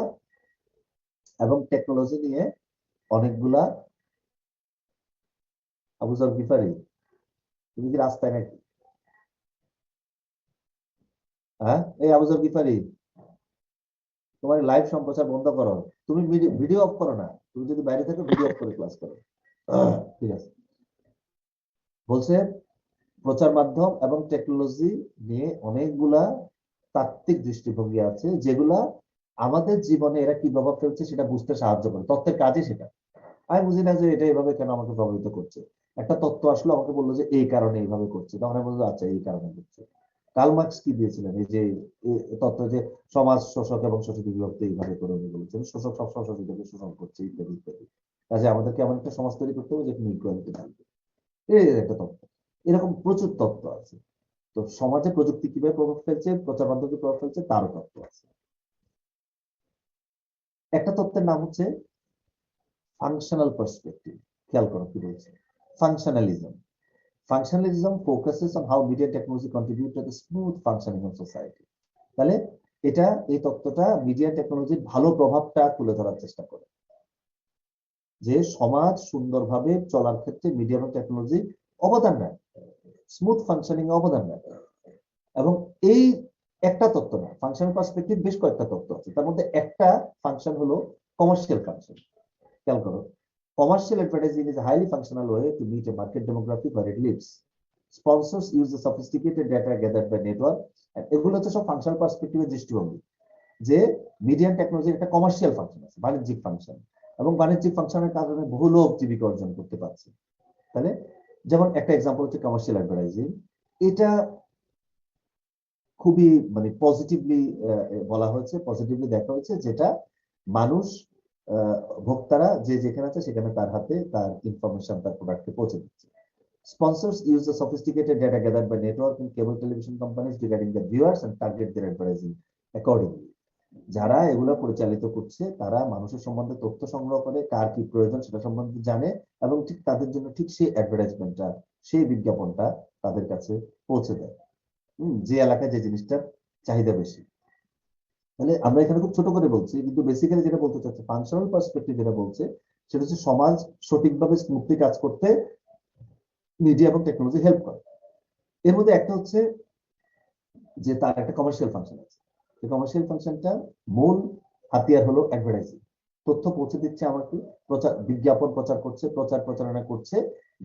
এবং টেকনোলজি নিয়ে অনেকগুলা, আবু জর গিফারি তুমি কি রাস্তায় নাকি? হ্যাঁ, এই আবু জর গিফারি, তোমার লাইভ সম্প্রচার বন্ধ করো, তুমি ভিডিও অফ করো না, তুমি যদি বাইরে থাকো ভিডিও অফ করে ক্লাস করো। ঠিক আছে। বলছে প্রচার মাধ্যম এবং টেকনোলজি নিয়ে অনেকগুলা তাত্ত্বিক দৃষ্টিভঙ্গি আছে, যেগুলা আমাদের জীবনে এরা কি প্রভাব ফেলছে সেটা বুঝতে সাহায্য করে। তত্ত্বের কাজই সেটা। আমি বুঝি না যে এটা এইভাবে কেন আমাকে প্রভাবিত করছে। একটা তত্ত্ব আসলে আমাকে বললো যে এই কারণে এইভাবে করছে, তখন আমি বলবো আচ্ছা এই কারণে করছে। কার্ল মার্কস কি দিয়েছিলেন, এই যে তত্ত্ব, যে সমাজ শোষক এবং শোষিত বিভক্তি এইভাবে করে উনি বলেছেন, শোষক সবসময় শোষিতকে শোষণ করছে, ইত্যাদি ইত্যাদি। কাজে আমাদেরকে এমন একটা সমাজ তৈরি করতে হবে যেখানে ইকুয়ালিটি থাকবে, এই একটা তত্ত্ব। এরকম প্রচুর তত্ত্ব আছে। তো সমাজে প্রযুক্তি কিভাবে প্রভাব ফেলছে, প্রচার মাধ্যম কিভাবে প্রভাব ফেলছে, তারও তত্ত্ব আছে। একটা তত্ত্বের নাম হচ্ছে ফাংশনাল পার্সপেক্টিভ। খেয়াল করো কি বলছে, functionalism. Functionalism focuses on how media technology contribute to the smooth functioning of society. তাহলে এটা, এই তত্ত্বটা মিডিয়া টেকনোলজির ভালো প্রভাবটা তুলে ধরার চেষ্টা করে, যে সমাজ সুন্দরভাবে চলার ক্ষেত্রে মিডিয়া এবং টেকনোলজি অবদান নেয়, স্মুথ ফাংশনিং অবদান নেয়। এবং এই একটা তত্ত্ব না, ফাংশনাল পার্সপেক্টিভ বেশ কয়েকটা তত্ত্ব আছে, তার মধ্যে একটা ফাংশন হলো কমার্শিয়াল ফাংশন। খেয়াল করো, commercial advertising is a highly functional way to meet a market demographic where it lives. Sponsors use the sophisticated data gathered by network, and এগুলো হচ্ছে সব ফাংশনাল পার্সপেক্টিভের দৃষ্টিভঙ্গি, যে মিডিয়া টেকনোলজির একটা কমার্শিয়াল ফাংশন আছে, বাণিজ্যিক ফাংশন, এবং বাণিজ্যিক ফাংশনের কারণে বহু লোক জীবিকা অর্জন করতে পারছে। তাহলে যেমন একটা এক্সাম্পল হচ্ছে কমার্শিয়াল অ্যাডভার্টাইজিং। এটা খুবই মানে পজিটিভলি বলা হয়েছে, পজিটিভলি দেখা হয়েছে, যেটা মানুষ, ভোক্তারা যে যেখানে আছে সেখানে তার হাতে তার ইনফরমেশন, তার প্রোডাক্টকে পৌঁছে দিচ্ছে। Sponsors use the sophisticated data gathered by network and cable television companies regarding their viewers and target their advertising accordingly. যারা এগুলো পরিচালিত করছে তারা মানুষের সম্বন্ধে তথ্য সংগ্রহ করে, কার কি প্রয়োজন সেটা সম্বন্ধে জানে, এবং ঠিক তাদের জন্য ঠিক সেই অ্যাডভার্টাইজমেন্টটা, সেই বিজ্ঞাপনটা তাদের কাছে পৌঁছে দেয়। যে এলাকায় যে জিনিসটার চাহিদা বেশি। মানে আমরা এখানে খুব ছোট করে বলছি, কিন্তু বেসিক্যালি যেটা বলতে চাচ্ছি, ফাংশনাল পার্সপেক্টিভ যেটা বলছে সেটা হচ্ছে সমাজ সঠিকভাবে স্মুথলি কাজ করতে মিডিয়া এবং টেকনোলজি হেল্প করে। এর মধ্যে একটা হচ্ছে যে তার একটা কমার্শিয়াল ফাংশন আছে। এই কমার্শিয়াল ফাংশনটা মূল হাতিয়ার হলো অ্যাডভার্টাইজিং। তথ্য পৌঁছে দিচ্ছে আমাকে, প্রচার বিজ্ঞাপন প্রচার করছে, প্রচার প্রচারণা করছে,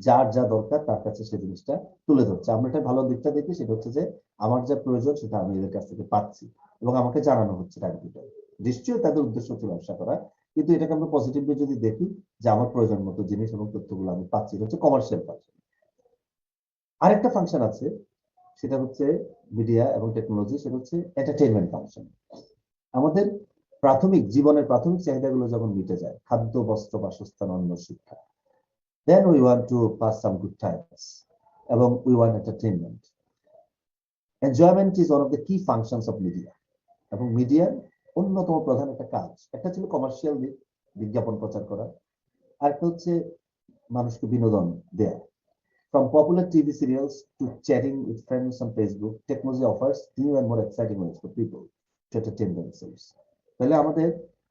যার যা দরকার তার কাছে সেই জিনিসটা তুলে ধরছে। আমরা এটা ভালো দিকটা দেখি, সেটা হচ্ছে যে আমার যা প্রয়োজন সেটা আমি এদের কাছ থেকে পাচ্ছি এবং আমাকে জানানো হচ্ছে টাইম টু টাইম। নিশ্চয়ই তাদের উদ্দেশ্য হচ্ছে ব্যবসা করা, কিন্তু এটাকে আমরা পজিটিভলি যদি দেখি যে আমার প্রয়োজন মতো জিনিস এবং তথ্যগুলো আমি পাচ্ছি, এটা হচ্ছে কমার্শিয়াল ফাংশন। আরেকটা ফাংশন আছে, সেটা হচ্ছে মিডিয়া এবং টেকনোলজি, সেটা হচ্ছে এন্টারটেইনমেন্ট ফাংশন। আমাদের জীবনের প্রাথমিক চাহিদাগুলো যখন মিটে যায়, খাদ্য, বস্ত্র, বাসস্থান, অন্ন, শিক্ষা, then we want to pass some good times এবং we want entertainment. Enjoyment is one of the key functions of media এবং মিডিয়ার অন্যতম প্রধান একটা কাজ। একটা ছিল কমার্শিয়াল দিক, বিজ্ঞাপন প্রচার করা, আর একটা হচ্ছে মানুষকে বিনোদন দেয়া। From popular TV serials to chatting with friends on Facebook, technology offers new and more exciting ways for people to entertain themselves. তাহলে আমাদের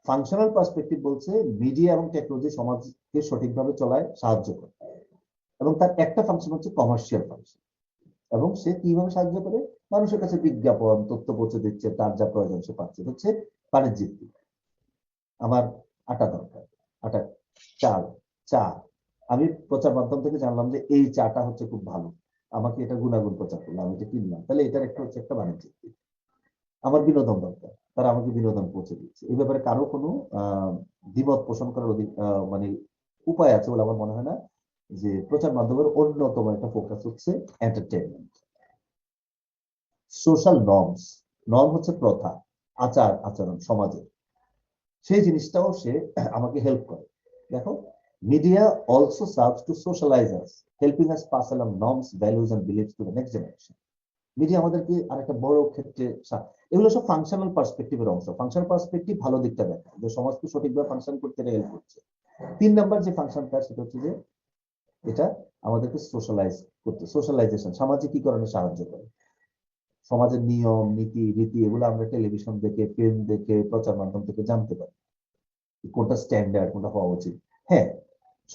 ফাংশনাল পার্সপেক্টিভ বলছে মিডিয়া এবং টেকনোলজি সমাজকে সঠিকভাবে চলায় সাহায্য করে, এবং তার একটা ফাংশন হচ্ছে কমার্শিয়াল ফাংশন। এবং সে কিভাবে সাহায্য করে? মানুষের কাছে বিজ্ঞাপন, তথ্য পৌঁছে দিচ্ছে, তার যা প্রয়োজন সে পাচ্ছে। হচ্ছে বাণিজ্যিক দিক। আমার আটা দরকার, আটা, চাল, চা, আমি প্রচার মাধ্যম থেকে জানলাম যে এই চাটা হচ্ছে খুব ভালো, আমাকে এটা গুণাগুণ প্রচার করলো, আমি এটা কিনলাম, তাহলে এটার একটা হচ্ছে একটা বাণিজ্যিক দিক। আমার বিনোদন দরকার, তারা আমাকে বিনোদন পৌঁছে দিচ্ছে। এই ব্যাপারে কারো কোনো দ্বিমত পোষণ করার মানে উপায় আছে বলে আমার মনে হয় না। যে প্রচার মাধ্যমের অন্যতম একটা ফোকাস হচ্ছে এন্টারটেইনমেন্ট। সোশ্যাল নর্মস, নর্ম হচ্ছে প্রথা, আচার আচরণ সমাজের, সেই জিনিসটাও সে আমাকে হেল্প করে। দেখো, media also serves to socialize us, helping us pass along norms, values and beliefs to the next generation. Media আমাদেরকে আরেকটা বড় ক্ষেত্রে এগুলো সব ফাংশনাল পার্সপেক্টিভের অংশ। ফাংশনাল পার্সপেক্টিভ ভালো দিকটা দেখা, যে সমাজকে সঠিকভাবে ফাংশন করতে হেল্প করছে। 3 নাম্বার যে ফাংশনটা, সেটা হচ্ছে যে এটা আমাদেরকে সোশ্যালাইজ করতে, সোশ্যালাইজেশন, সামাজিকীকরণে সাহায্য করে। সমাজের নিয়ম, নীতি, রীতি এগুলো আমরা টেলিভিশন দেখে, ফিল্ম দেখে, প্রচার মাধ্যম থেকে জানতে পারি, কোনটা স্ট্যান্ডার্ড, কোনটা হওয়া উচিত। হ্যাঁ,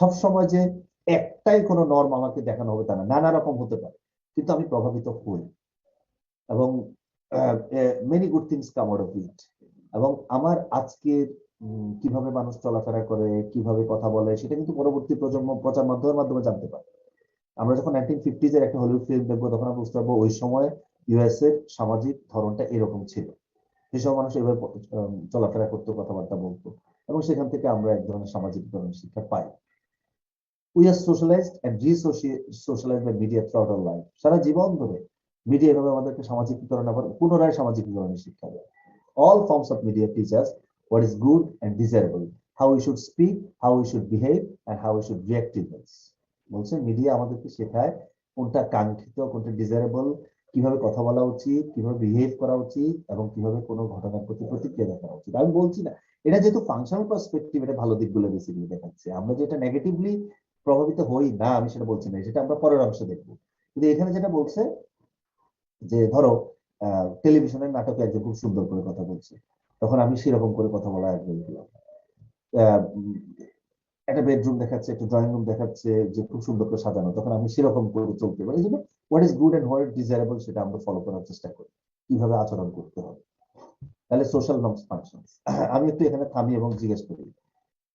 সবসময় যে একটাই কোনো নর্ম আমাকে দেখানো হবে তা না, নানা রকম হতে পারে, কিন্তু আমি প্রভাবিত হই এবং many good things come out of it. এবং আমার আজকের কিভাবে মানুষ চলাফেরা করে, কিভাবে কথা বলে, সেটা কিন্তু পরবর্তী প্রজন্ম প্রচার মাধ্যমের মাধ্যমে জানতে পারে। আমরা যখন 1950s এর একটা হলিউড ফিল্ম দেখবো, তখন আমরা বুঝতে পারবো ওই সময় ইউএস এর সামাজিক ধরনটা এরকম ছিল। সেই সময় মানুষ এভাবে চলাফেরা করতো, কথাবার্তা বলতো, এবং সেখান থেকে আমরা এক ধরনের সামাজিক শিক্ষা পাই। We are socialized and re-socialized by media throughout our life. সারা জীবন ধরে মিডিয়া এভাবে আমাদেরকে সামাজিকীকরণ, আবার পুনরায় সামাজিকীকরণের শিক্ষা দেয়। All forms of media teach us what is good and desirable, how we should speak, how we should behave, and how we should react to things. বলছে মিডিয়া আমাদেরকে শেখায় কোনটা কাঙ্ক্ষিত, কোনটা ডিজায়ারেবল, কিভাবে কথা বলা উচিত, কিভাবে বিহেভ করা উচিত, এবং কিভাবে কোনো ঘটনার প্রতি প্রতিক্রিয়া দেখা উচিত। আমি বলছি না এটা যেহেতু ফাংশনাল পার্সপেক্টিভ, এটা ভালো দিকগুলো বেসিক্যালি দেখাচ্ছে। আমরা যেটা নেগেটিভলি প্রভাবিত হই না, আমি সেটা বলছি না, সেটা আমরা পরের অংশে দেখবো। কিন্তু এখানে যেটা বলছে যে ধরো টেলিভিশনের নাটকে একজন খুব সুন্দর করে কথা বলছে, তখন আমি সেরকম করে কথা বলা আগ্রহী হলাম। একটা বেডরুম দেখাচ্ছে, একটা ড্রয়িং রুম দেখাচ্ছে যে খুব সুন্দর করে সাজানো, তখন আমি সেরকম করে চলতে পারি। এই জন্য what is good and what desirable সেটা আমরা ফলো করার চেষ্টা করি, কিভাবে আচরণ করতে হবে। তাহলে সোশ্যাল নর্মস ফাংশনস। আমি একটু এখানে থামি এবং জিজ্ঞেস করি,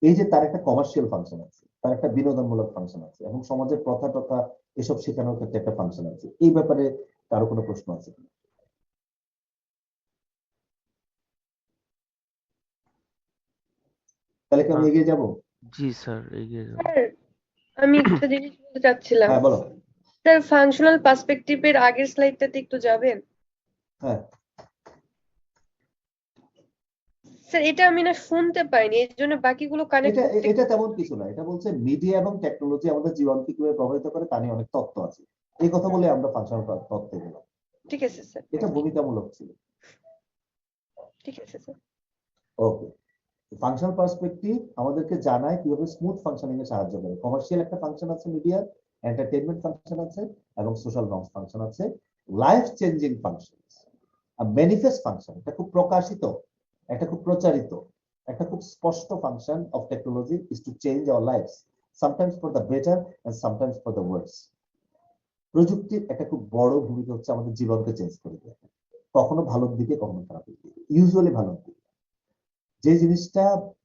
এই যে তার একটা কমার্শিয়াল ফাংশন আছে, তার একটা বিনোদনমূলক ফাংশন আছে, এবং সমাজের প্রথা টথা এসব শেখানোর ক্ষেত্রে একটা ফাংশন আছে, এই ব্যাপারে কারো কোনো প্রশ্ন আছে? তাহলে কি আমি এগিয়ে যাবো? জি স্যার, এগিয়ে যান। স্যার, আমি একটা জিনিস বলতে চাচ্ছিলাম। হ্যাঁ বলো। স্যার, ফাংশনাল পার্সপেক্টিভের আগের স্লাইডটাতে একটু যাবেন? হ্যাঁ, স্যার, এটা আমি না শুনতে পাইনি, এর জন্য বাকিগুলো কানেক্ট এটা করতে এটা তেমন কিছু না। এটা বলছে মিডিয়া এবং টেকনোলজি আমাদের জীবনকে কিভাবে প্রভাবিত করে তা নিয়ে অনেক তত্ত্ব আছে। এই কথা বলে আমরা ফাংশনাল তত্ত্বে গেলাম। ঠিক আছে স্যার, এটা ভূমিকামূলক ছিল। ঠিক আছে স্যার। ওকে, ফাংশনাল পার্সপেক্টিভ আমাদেরকে জানায় কিভাবে স্মুথ ফাংশনিং এ সাহায্য করে। কমার্শিয়াল একটা ফাংশন আছে মিডিয়ার, এন্টারটেইনমেন্ট ফাংশন আছে এবং সোশ্যাল নর্মস ফাংশন আছে। Life changing function, manifest function, এটা খুব প্রকাশিত, একটা খুব প্রচারিত, একটা খুব স্পষ্ট function of technology is to change our lives, sometimes for the better and sometimes for the worse. প্রযুক্তির একটা খুব বড় ভূমিকা হচ্ছে আমাদের জীবনকে চেঞ্জ করে দেওয়া, কখনো ভালোর দিকে কখনো খারাপের দিকে, ইউজুয়ালি ভালোর দিকে। যে জিনিসটা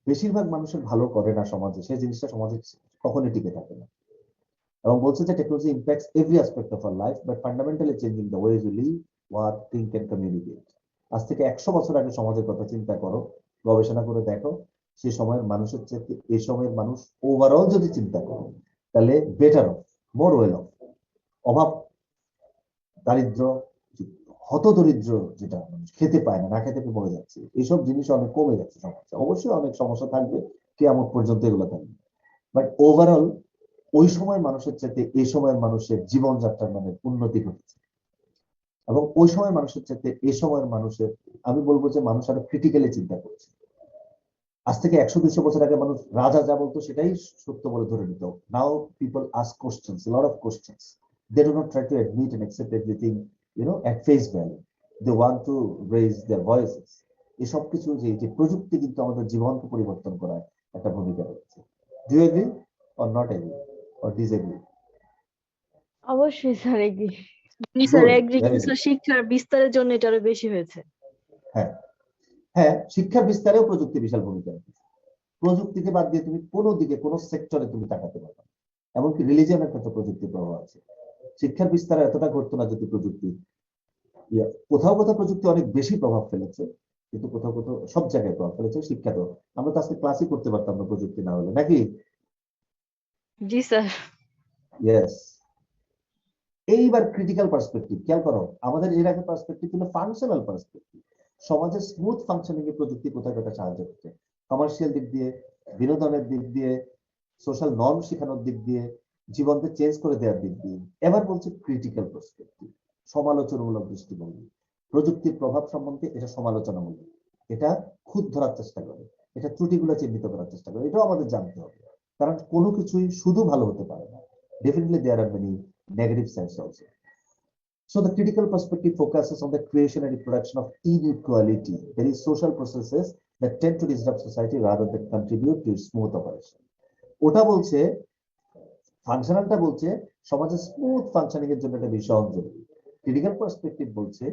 বেশিরভাগ মানুষের ভালো করে না সমাজে, সেই জিনিসটা সমাজে কখনোই টিকে থাকে না। এবং বলছে যে technology impacts every aspect of our life but fundamentally changing the ways we live, work, think and communicate. আজ থেকে 100 বছর আগে সমাজের কথা চিন্তা করো, গবেষণা করে দেখো, সে সময়ের মানুষের চেয়ে এই সময়ের মানুষ ওভারঅল যদি চিন্তা করো তাহলে better of, more well of. অভাব, দারিদ্র, হতদরিদ্র, যেটা মানুষ খেতে পায় না, না খেতে পেয়ে মরে যাচ্ছে, এইসব জিনিস অনেক কমে যাচ্ছে সমাজে। অবশ্যই অনেক সমস্যা থাকবে, কিয়ামত পর্যন্ত এগুলো থাকবে, বাট ওভারঅল ওই সময় মানুষের চাইতে এই সময়ের মানুষের জীবনযাত্রার মানে উন্নতি ঘটেছে। এবং ওই সময় মানুষের চাইতে এই সময়ের মানুষের, আমি বলবো যে মানুষ আরো ক্রিটিক্যালি চিন্তা করছে। আজ থেকে 100-200 বছর আগে মানুষ রাজা যা বলতো সেটাই সত্য বলে ধরে নিত। Now people ask questions, lot of questions, they do not try to admit and accept everything at face value. They want to raise their voices. এসব কিছু যে প্রযুক্তি কিন্তু আমাদের জীবনকে পরিবর্তন করার একটা ভূমিকা রয়েছে। Do you agree or not agree or disagree? অবশ্যই স্যার এগ্রি। জি স্যার Good, এগ্রি, very কিন্তু good. শিক্ষার বিস্তারের জন্য এটা আরো বেশি হয়েছে। হ্যাঁ হ্যাঁ, শিক্ষার বিস্তারেও প্রযুক্তি বিশাল ভূমিকা রেখেছে। প্রযুক্তিকে বাদ দিয়ে তুমি কোনো দিকে কোনো সেক্টরে তুমি তাকাতে পারবে না। এমনকি রিলিজিয়নের ক্ষেত্রে প্রযুক্তির প্রভাব আছে। শিক্ষার বিস্তারে এতটা ঘটতো না যদি প্রযুক্তি, কোথাও কোথাও প্রযুক্তি অনেক বেশি প্রভাব ফেলেছে, কিন্তু কোথাও কোথাও সব জায়গায় প্রভাব ফেলেছে শিক্ষাতেও। আমরা তো আজকে ক্লাসই করতে পারতাম না প্রযুক্তি না হলে, নাকি? জি স্যার। ইয়েস। এইবার ক্রিটিক্যাল পার্সপেক্টিভ খেয়াল করো, আমাদের এর আগে পার্সপেক্টিভ ছিল ফাংশনাল পার্সপেক্টিভ। সমাজের স্মুথ ফাংশনিং এ প্রযুক্তি কোথায় কোথায় সাহায্য করছে, কমার্শিয়াল দিক দিয়ে, বিনোদনের দিক দিয়ে, সোশ্যাল নর্ম শেখানোর দিক দিয়ে, জীবনকে চেঞ্জ করে দেওয়ার দিক দিয়ে। এবার বলছে ক্রিটিক্যাল পার্সপেক্টিভ, সমালোচনামূলক দৃষ্টিভঙ্গি। প্রযুক্তির প্রভাব সম্বন্ধে এটা সমালোচনামূলক, এটা খুঁত ধরার চেষ্টা করে, এটা ত্রুটিগুলো চিহ্নিত করার চেষ্টা করে। এটাও আমাদের জানতে হবে, কারণ কোনো কিছুই শুধু ভালো হতে পারে না। Definitely there are many negative sides also. So the critical perspective focuses on the creation and reproduction of inequality. There is social processes that tend to disrupt society rather than contribute to its smooth operation. ওটা বলছে, ফাংশনালটা বলছে সমাজের স্মুথ ফাংশনিং এর জন্য এটা ভীষণ জরুরি। ক্রিটিক্যাল পার্সপেক্টিভ বলছে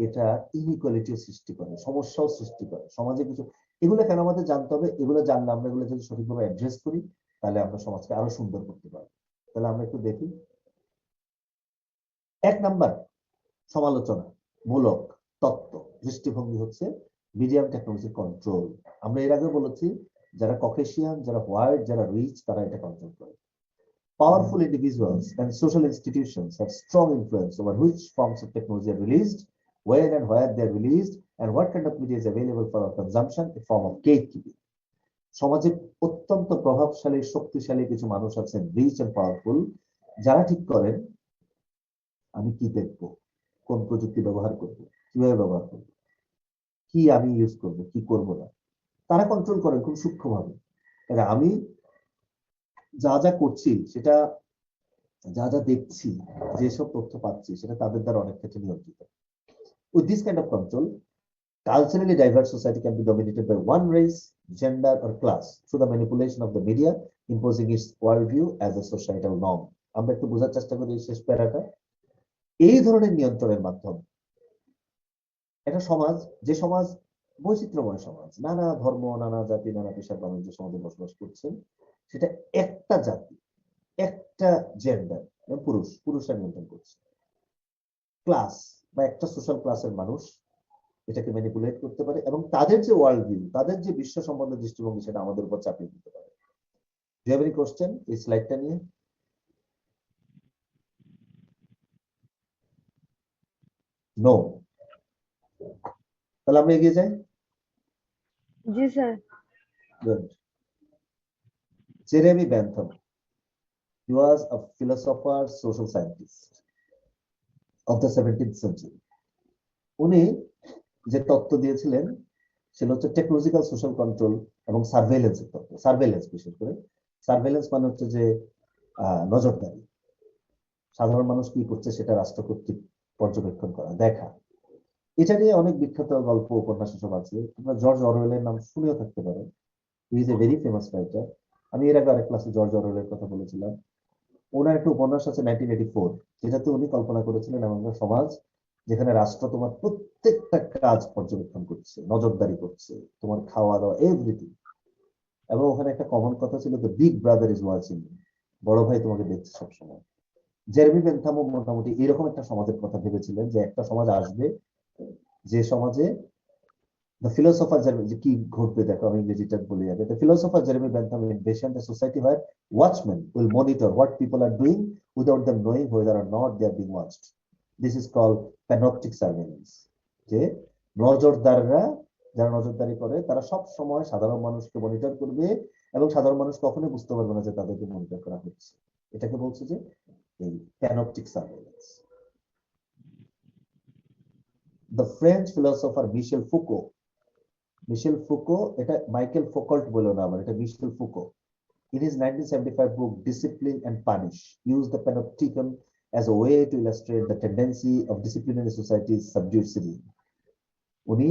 এটা ইনইকুয়ালিটিও সৃষ্টি করে, সমস্যাও সৃষ্টি করে সমাজে কিছু। এগুলো কেন আমাদের জানতে হবে? এগুলো জানলে আমরা এগুলো যদি সঠিকভাবে অ্যাড্রেস করি তাহলে আমরা সমাজকে আরো সুন্দর করতে পারবো। তাহলে আমরা একটু দেখি। 1 নাম্বার সমালোচনা মূলক তত্ত্ব দৃষ্টিভঙ্গি হচ্ছে মিডিয়াম টেকনোলজি কন্ট্রোল। আমরা এর আগে বলেছি যারা ককেশিয়ান, যারা হোয়াইট, যারা রিচ, তারা এটা কন্ট্রোল করে। Powerful individuals and social institutions have strong influence over which forms of technology are released, when and where they are released, and what kind of media is available for our consumption, a form of gatekeeping. সমাজে অত্যন্ত প্রভাবশালী, শক্তিশালী কিছু মানুষ আছেন, রিচ এন্ড পাওয়ারফুল, যারা ঠিক করেন আমি কি দেখবো, কোন প্রযুক্তি ব্যবহার করবো, কিভাবে ব্যবহার করবো, কি আমি ইউজ করবো, কি করবো না। তারা কন্ট্রোল করেন খুব সূক্ষ্মভাবে। আমি যা যা করছি, সেটা যা যা দেখছি, যেসব তথ্য পাচ্ছি, সেটা তাদের দ্বারা অনেক ক্ষেত্রে নিয়ন্ত্রিত। With this kind of control, culturally diverse society can be dominated by one race, gender, or class through the manipulation of the media, imposing its worldview as a societal norm. আমরা একটু বোঝার চেষ্টা করি শেষ প্যারাটা। এই ধরনের নিয়ন্ত্রণের মাধ্যমে একটা সমাজ, যে সমাজ বৈচিত্র্যময় সমাজ, নানা ধর্ম, নানা জাতি, নানা পেশার মানুষ যে সমাজে বসবাস করছেন, সেটা একটা জাতি, একটা জেন্ডার, পুরুষরা নিয়ন্ত্রণ করছে, ক্লাস বা একটা সোশ্যাল ক্লাসের মানুষ এটাকে ম্যানিপুলেট করতে পারে এবং তাদের যে ওয়ার্ল্ড ভিউ, তাদের যে বিশ্ব সম্বন্ধে দৃষ্টিভঙ্গি, সেটা আমাদের উপর চাপিয়ে দিতে পারে। Do you have any question এই স্লাইডটা নিয়ে? নো? তাহলে আমরা এগিয়ে যাই। জি sir. Good. Jeremy Bentham. He was a philosopher, social scientist of the 17th century. উনি যে তত্ত্ব দিয়েছিলেন ছিল হচ্ছে টেকনোলজিক্যাল সোশ্যাল কন্ট্রোল এবং সার্ভেইলেন্সের তত্ত্ব। সার্ভেইলেন্স বিশেষ করে সার্ভেইলেন্স মানে হচ্ছে যে নজরদারি, সাধারণ মানুষ কি করছে সেটা রাষ্ট্র কর্তৃক পর্যবেক্ষণ করা, দেখা। এটা নিয়ে অনেক বিখ্যাত গল্প উপন্যাস এসব আছে, তোমরা জর্জ অরওয়েলের নাম শুনেও থাকতে পারো। He is a very famous writer. আমি এর আগে আরেক ক্লাসে জর্জ অরওয়েলের কথা বলেছিলাম। ওনার একটা উপন্যাস আছে 1984, যেটাতে উনি কল্পনা করেছিলেন এমন সমাজ যেখানে রাষ্ট্র তোমার প্রত্যেকটা কাজ পর্যবেক্ষণ করছে, নজরদারি করছে, তোমার খাওয়া দাওয়া এভরিথিং। এবং ওখানে একটা কমন কথা ছিল, the big brother is watching, বড় ভাই তোমাকে দেখছে সবসময়। জেরেমি বেনথামও মোটামুটি এরকম একটা সমাজের কথা ভেবেছিলেন, যে একটা সমাজ আসবে যে সমাজে the philosopher যে কি ঘটবে দেখো, আমি ইংরেজিটা বলে যাবে। The philosopher Jeremy Bentham envisioned a society where watchmen will monitor what people are doing without them knowing whether or not they are being watched. This is called panoptic surveillance. যে নজরদাররা, যারা নজরদারি করে তারা সব সময় সাধারণ মানুষকে মনিটর করবে এবং সাধারণ মানুষ কখনোই বুঝতে পারবে না যে তাদেরকে মনিটর করা হচ্ছে। এটাকে বলছে যে এই panoptic surveillance. The French philosopher Michel Foucault, এটা মাইকেল ফোকল্ট বলে না, আবার এটা মিশেল Foucault, in his 1975 book Discipline and Punish, used the panopticon as a way to illustrate the tendency of disciplinary societies subdued citizen. উনি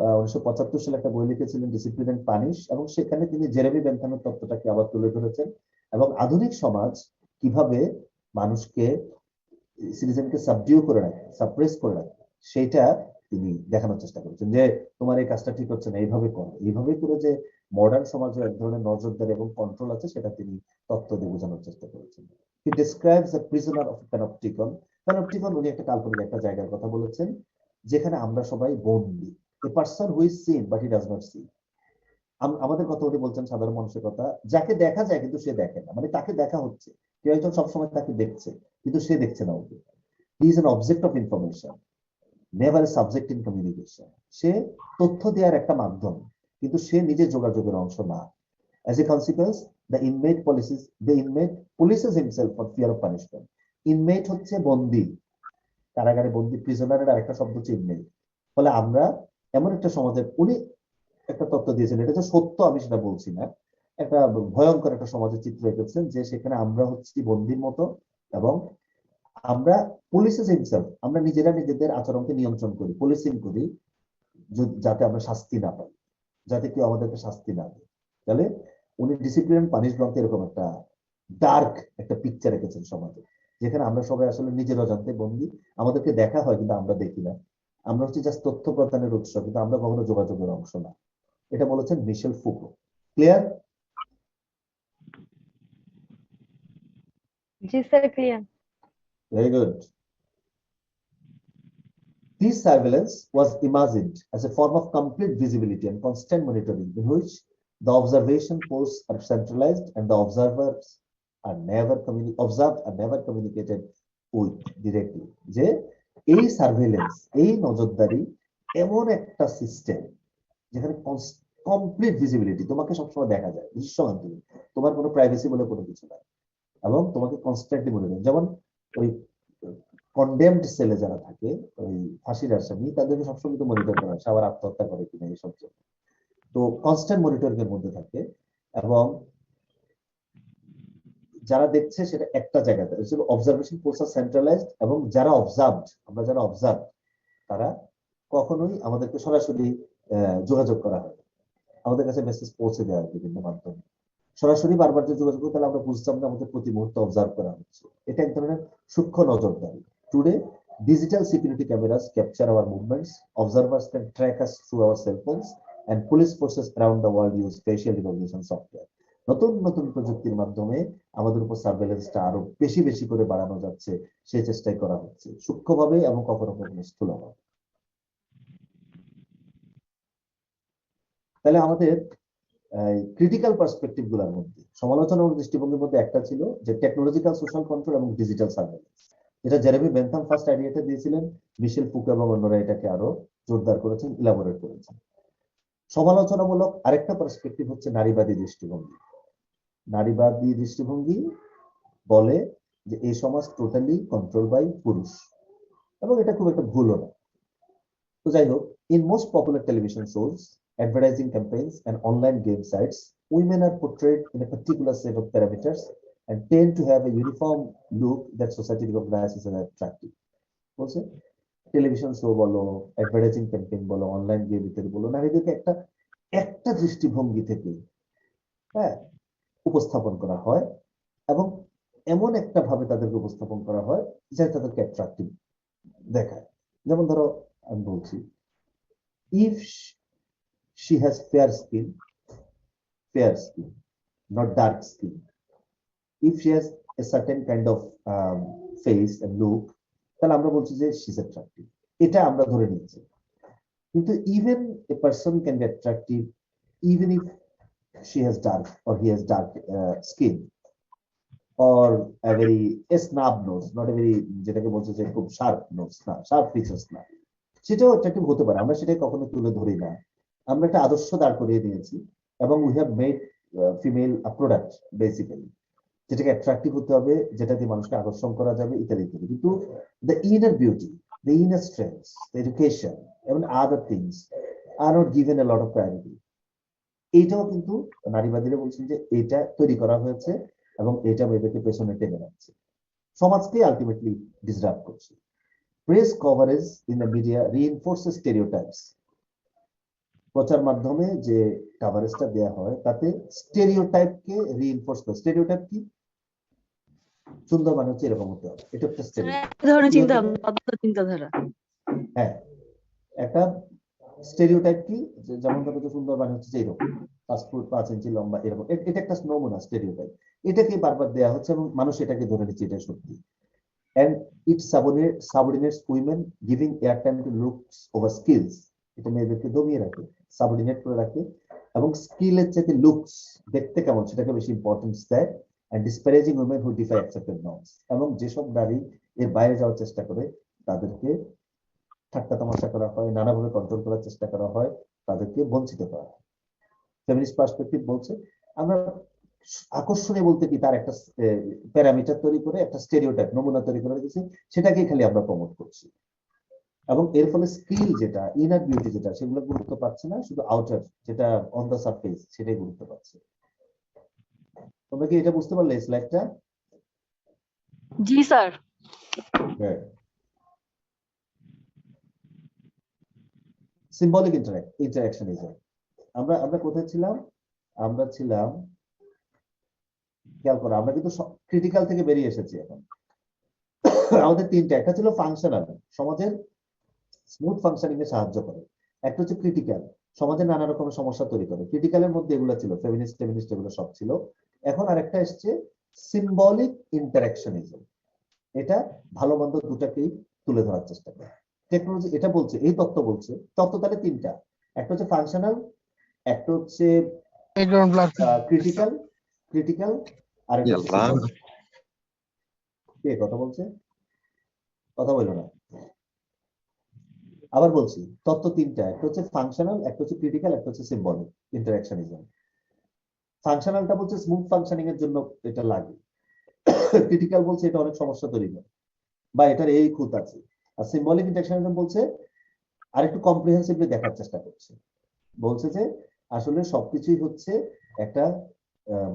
1975 সালে একটা বই লিখেছিলেন ডিসিপ্লিন এন্ড পানিশ, এবং সেখানে তিনি জেরেমি বেনথামের তত্ত্বটাকে আবার তুলে ধরেছেন এবং আধুনিক সমাজ কিভাবে মানুষকে, সিটিজেনকে সাবডিউ করে রাখে, সাপ্রেস করে রাখে, সেটা তিনি দেখানোর চেষ্টা করেছেন। যে তোমার এই কাজটা ঠিক হচ্ছে না, এইভাবে করো, এইভাবে করে যে মডার্ন সমাজে এক ধরনের নজরদারি এবং কন্ট্রোল আছে, সেটা তিনি তত্ত্ব দিয়ে বোঝানোর চেষ্টা করেছেন। হি ডেসক্রাইবস দ্য প্রিজনার অফ প্যানোপটিকন। প্যানোপটিকন উনি একটা কাল্পনিক একটা জায়গার কথা বলেছেন, যেখানে আমরা সবাই বন্দী। A person who is seen but he does not see. আমাদের কথা উনি বলছেন, সাধারণ মানুষের কথা, যাকে দেখা যায় কিন্তু সে দেখে না, মানে তাকে দেখা হচ্ছে, কেউ একজন সবসময় তাকে দেখছে কিন্তু সে দেখছে না ওকে। He is an object of information, never a subject in communication. সে তথ্য দেওয়ার একটা মাধ্যম, কিন্তু সে নিজে যোগাযোগের অংশ না। As a consequence, the inmate polices himself for fear of punishment. Inmate হচ্ছে বন্দী, কারাগারে বন্দী, প্রিজনারের আরেকটা শব্দ হচ্ছে ইনমেট। ফলে আমরা এমন একটা সমাজে, উনি একটা তথ্য দিয়েছেন, এটা যে সত্য আমি সেটা বলছি না, একটা ভয়ঙ্কর একটা সমাজের চিত্র এঁকেছেন, যে সেখানে আমরা হচ্ছি বন্দির মতো এবং আমরা পুলিশেস হিমসেলফ, আমরা নিজেরা নিজেদের আচরণকে নিয়ন্ত্রণ করি, পুলিশিং করি, যাতে আমরা শাস্তি না পাই, যাতে কেউ আমাদেরকে শাস্তি না দেয়। তাহলে উনি ডিসিপ্লিন পানিশ গ্রন্থে এরকম একটা ডার্ক একটা পিকচার রেখেছেন সমাজে, যেখানে আমরা সবাই আসলে নিজের অজান্তে বন্দী, আমাদেরকে দেখা হয় কিন্তু আমরা দেখি না, আমরা হচ্ছে জাস্ট তথ্য প্রদানের উৎস, কিন্তু আমরা কখনো যোগাযোগের অংশ না। এটা বলেছেন মিশেল ফুকো। ক্লিয়ার? জি sir, clear. Very good. This surveillance was imagined as a form of complete visibility and constant monitoring, in which the observation posts are centralized and the observed are never communicated with directly. যে এই সার্ভেইলেন্স, এই নজরদারি এমন একটা সিস্টেম যেখানে কমপ্লিট ভিজিবিলিটি, তোমাকে সবসময় দেখা যায়, দৃশ্যমান, তুমি, তোমার কোনো প্রাইভেসি বলে কোনো কিছু নাই, এবং তোমাকে কনস্ট্যান্টলি মনিটর। যেমন ওই কন্ডেমড সেলে যারা থাকে, ওই ফাঁসির আসামি, তাদেরকে সবসময় তো মনিটর করা হয়, সে আবার আত্মহত্যা করে কিনা এইসব জন্য। তো কনস্ট্যান্ট মনিটরিং এর মধ্যে থাকে, এবং যারা দেখছে সেটা একটা জায়গাতে, অবজারভেশন ফোর্স আর সেন্ট্রালাইজড, এবং যারা অবজার্ভড, আমরা যারা অবজার্ভ, তারা কখনোই আমাদেরকে সরাসরি যোগাযোগ করা হয়, আমাদের কাছে মেসেজ পৌঁছে দেওয়া হয় বিভিন্ন মাধ্যমে। সরাসরি বারবার যে যোগাযোগ করতে আমরা বুঝতাম না আমাদের প্রতি মুহূর্তে অবজার্ভ করা হচ্ছে। এটা এক ধরনের সূক্ষ্ম নজরদারি। Today digital security cameras capture our movements, observers can track us through our cell phones, and police forces around the world use facial recognition software. নতুন নতুন প্রযুক্তির মাধ্যমে আমাদের উপর সার্ভেইলেন্সটা আরো বেশি বেশি করে বাড়ানো যাচ্ছে, সেই চেষ্টাই করা হচ্ছে, সূক্ষ্মভাবে এবং কখনো কখনো স্থূলভাবে। তাহলে আমাদের ক্রিটিক্যাল পার্সপেক্টিভ গুলোর মধ্যে, সমালোচনার দৃষ্টিভঙ্গির মধ্যে একটা ছিল যে টেকনোলজিক্যাল সোশ্যাল কন্ট্রোল এবং ডিজিটাল সার্ভেইলেন্স, যেটা জেরেমি বেনথাম ফার্স্ট আইডিয়াটা দিয়েছিলেন, মিশেল ফুকো এবং অন্যরা এটাকে আরো জোরদার করেছেন, ইলাবোরেট করেছেন। সমালোচনামূলক আরেকটা পার্সপেক্টিভ হচ্ছে নারীবাদী দৃষ্টিভঙ্গি। নারীবাদী দৃষ্টিভঙ্গি বলে যে এই সমাজ টোটালি কন্ট্রোল বাই পুরুষ, এবং এটা খুব একটা ভুলও না। তো যাই হোক, in most popular television shows advertising campaigns, and online game sites, women are portrayed in a particular set of parameters and tend to have a uniform look that society recognizes as attractive. বলছে টেলিভিশন শো বলো, অ্যাডভার্টাইজিং ক্যাম্পেইন বলো, অনলাইন গেম ইত্যাদি বলো, নারীদেরকে একটা একটা দৃষ্টিভঙ্গি থেকে হ্যাঁ উপস্থাপন করা হয় এবং এমন একটা ভাবে তাদেরকে উপস্থাপন করা হয় যা তাদেরকে অ্যাট্রাক্টিভ দেখায়। যেমন ধরো আমি বলছি, if she has fair skin, not dark skin. If she has a certain kind of face and look, তাহলে আমরা বলছি যে she is attractive. এটা আমরা ধরে নিচ্ছি। কিন্তু even a person can be attractive even if she has dark or he has dark skin or a very snub nose, not a very যেটাকে বলছে যে খুব sharp nose না, sharp features না, সেটাও অ্যাট্রাক্টিভ হতে পারে। আমরা সেটাকে কখনো তুলে ধরি না, আমরা একটা আদর্শ দাঁড় করিয়ে দিয়েছি এবং we have made female a product basically, যেটাকে অ্যাট্রাক্টিভ হতে হবে, যেটা দিয়ে মানুষকে আকর্ষণ করা যাবে ইত্যাদি ইত্যাদি। কিন্তু the inner beauty, the inner strength, the education এবং other things are not given a lot of priority. এইটাও কিন্তু নারীবাদীরা বলছেন যে এটা তৈরি করা হয়েছে এবং এটা মেয়েদেরকে পেছনে টেনে রাখছে, সমাজকে আলটিমেটলি ডিসরাপ্ট করছে। Press coverage in the media reinforces stereotypes. প্রচার মাধ্যমে যে কভারেজটা দেয়া হয় তাতে স্টেরিওটাইপকে রিইনফোর্স করে। স্টেরিওটাইপ কি? সুন্দর মানে হচ্ছে এরকম হতে হবে, এটা একটা স্টেরিওটাইপ। এক ধরনের চিন্তাধারা। হ্যাঁ, একটা স্টেরিওটাইপ কি? যেমন ধরো যে সুন্দর মানে হচ্ছে এরকম 5 ফুট 5 ইঞ্চি লম্বা এরকম, এটা একটা নমুনা স্টেরিওটাইপ। এটাকে বারবার দেয়া হচ্ছে এবং মানুষ এটাকে ধরে নিচ্ছে এটা সত্যি। and it subordinates women, giving airtime to looks over skills. এটা মেয়েদেরকে দমিয়ে রাখে, সাবঅর্ডিনেট করে রাখে এবং স্কিলের চাইতে লুকস দেখতে কেমন সেটাকে বেশি ইম্পর্টেন্স দেয়, and disparaging women who defy accepted norms. এবং যেসব নারী এর বাইরে যাওয়ার চেষ্টা করে তাদেরকে ঠাট্টা তামাশা করা হয়, নানাভাবে কন্ট্রোল করার চেষ্টা করা হয়, তাদেরকে বঞ্চিত করা হয়। ফেমিনিস্ট পার্সপেক্টিভ বলছে আমরা আকর্ষণীয় বলতে কি তার একটা প্যারামিটার তৈরি করে একটা স্টেরিওটাইপ নমুনা তৈরি করে দিয়েছি, সেটাকে খালি আমরা প্রমোট করছি এবং এর ফলে স্কিল যেটা, ইনার বিউটি যেটা, সেগুলো গুরুত্ব পাচ্ছে না, শুধু আউটার যেটা অন দ্য সারফেস সেটাই গুরুত্ব পাচ্ছে। তোমরা কি এটা বুঝতে পারলে স্লাইডটা? জি স্যার। সিম্বলিক ইন্টারঅ্যাকশনিজম। আমরা কোথায় ছিলাম? আমরা ছিলাম, খেয়াল করো, আমরা কিন্তু ক্রিটিক্যাল থেকে বেরিয়ে এসেছি। এখন আমাদের তিনটা, একটা ছিল ফাংশনাল, সমাজের স্মুথ ফাংশনিং এ সাহায্য করে। একটা হচ্ছে ক্রিটিক্যাল, সমাজের নানা রকমের সমস্যা তৈরি করে। ক্রিটিক্যালের মধ্যে এগুলো ছিল, ফেমিনিস্ট এগুলো সব ছিল। এখন আরেকটা এসছে সিম্বলিক ইন্টারঅ্যাকশনিজম। এটা ভালো মন্দ দুটাকেই তুলে ধরার চেষ্টা করে। টেকনোলজি এটা বলছে, এই তত্ত্ব বলছে, তত্ত্ব তাহলে তিনটা, একটা হচ্ছে ফাংশনাল, একটা হচ্ছে ক্রিটিক্যাল আর একটা কে কথা বলছে? কথা বললো না। আবার বলছি, তত্ত্ব তিনটা, একটা হচ্ছে ফাংশনাল, একটা হচ্ছে ক্রিটিক্যাল, একটা হচ্ছে সিম্বলিক ইন্টারঅ্যাকশনিজম। ফাংশনালটা বলছে স্মুথ ফাংশনিং এর জন্য এটা লাগে, ক্রিটিক্যাল বলছে এটা অনেক সমস্যা তৈরি করে বা এটার এই খুঁত আছে, আর সিম্বলিক ইন্টারঅ্যাকশনিজম বলছে আরেকটু কম্প্রিহেন্সিভলি দেখার চেষ্টা করছে, বলছে যে আসলে সবকিছুই হচ্ছে একটা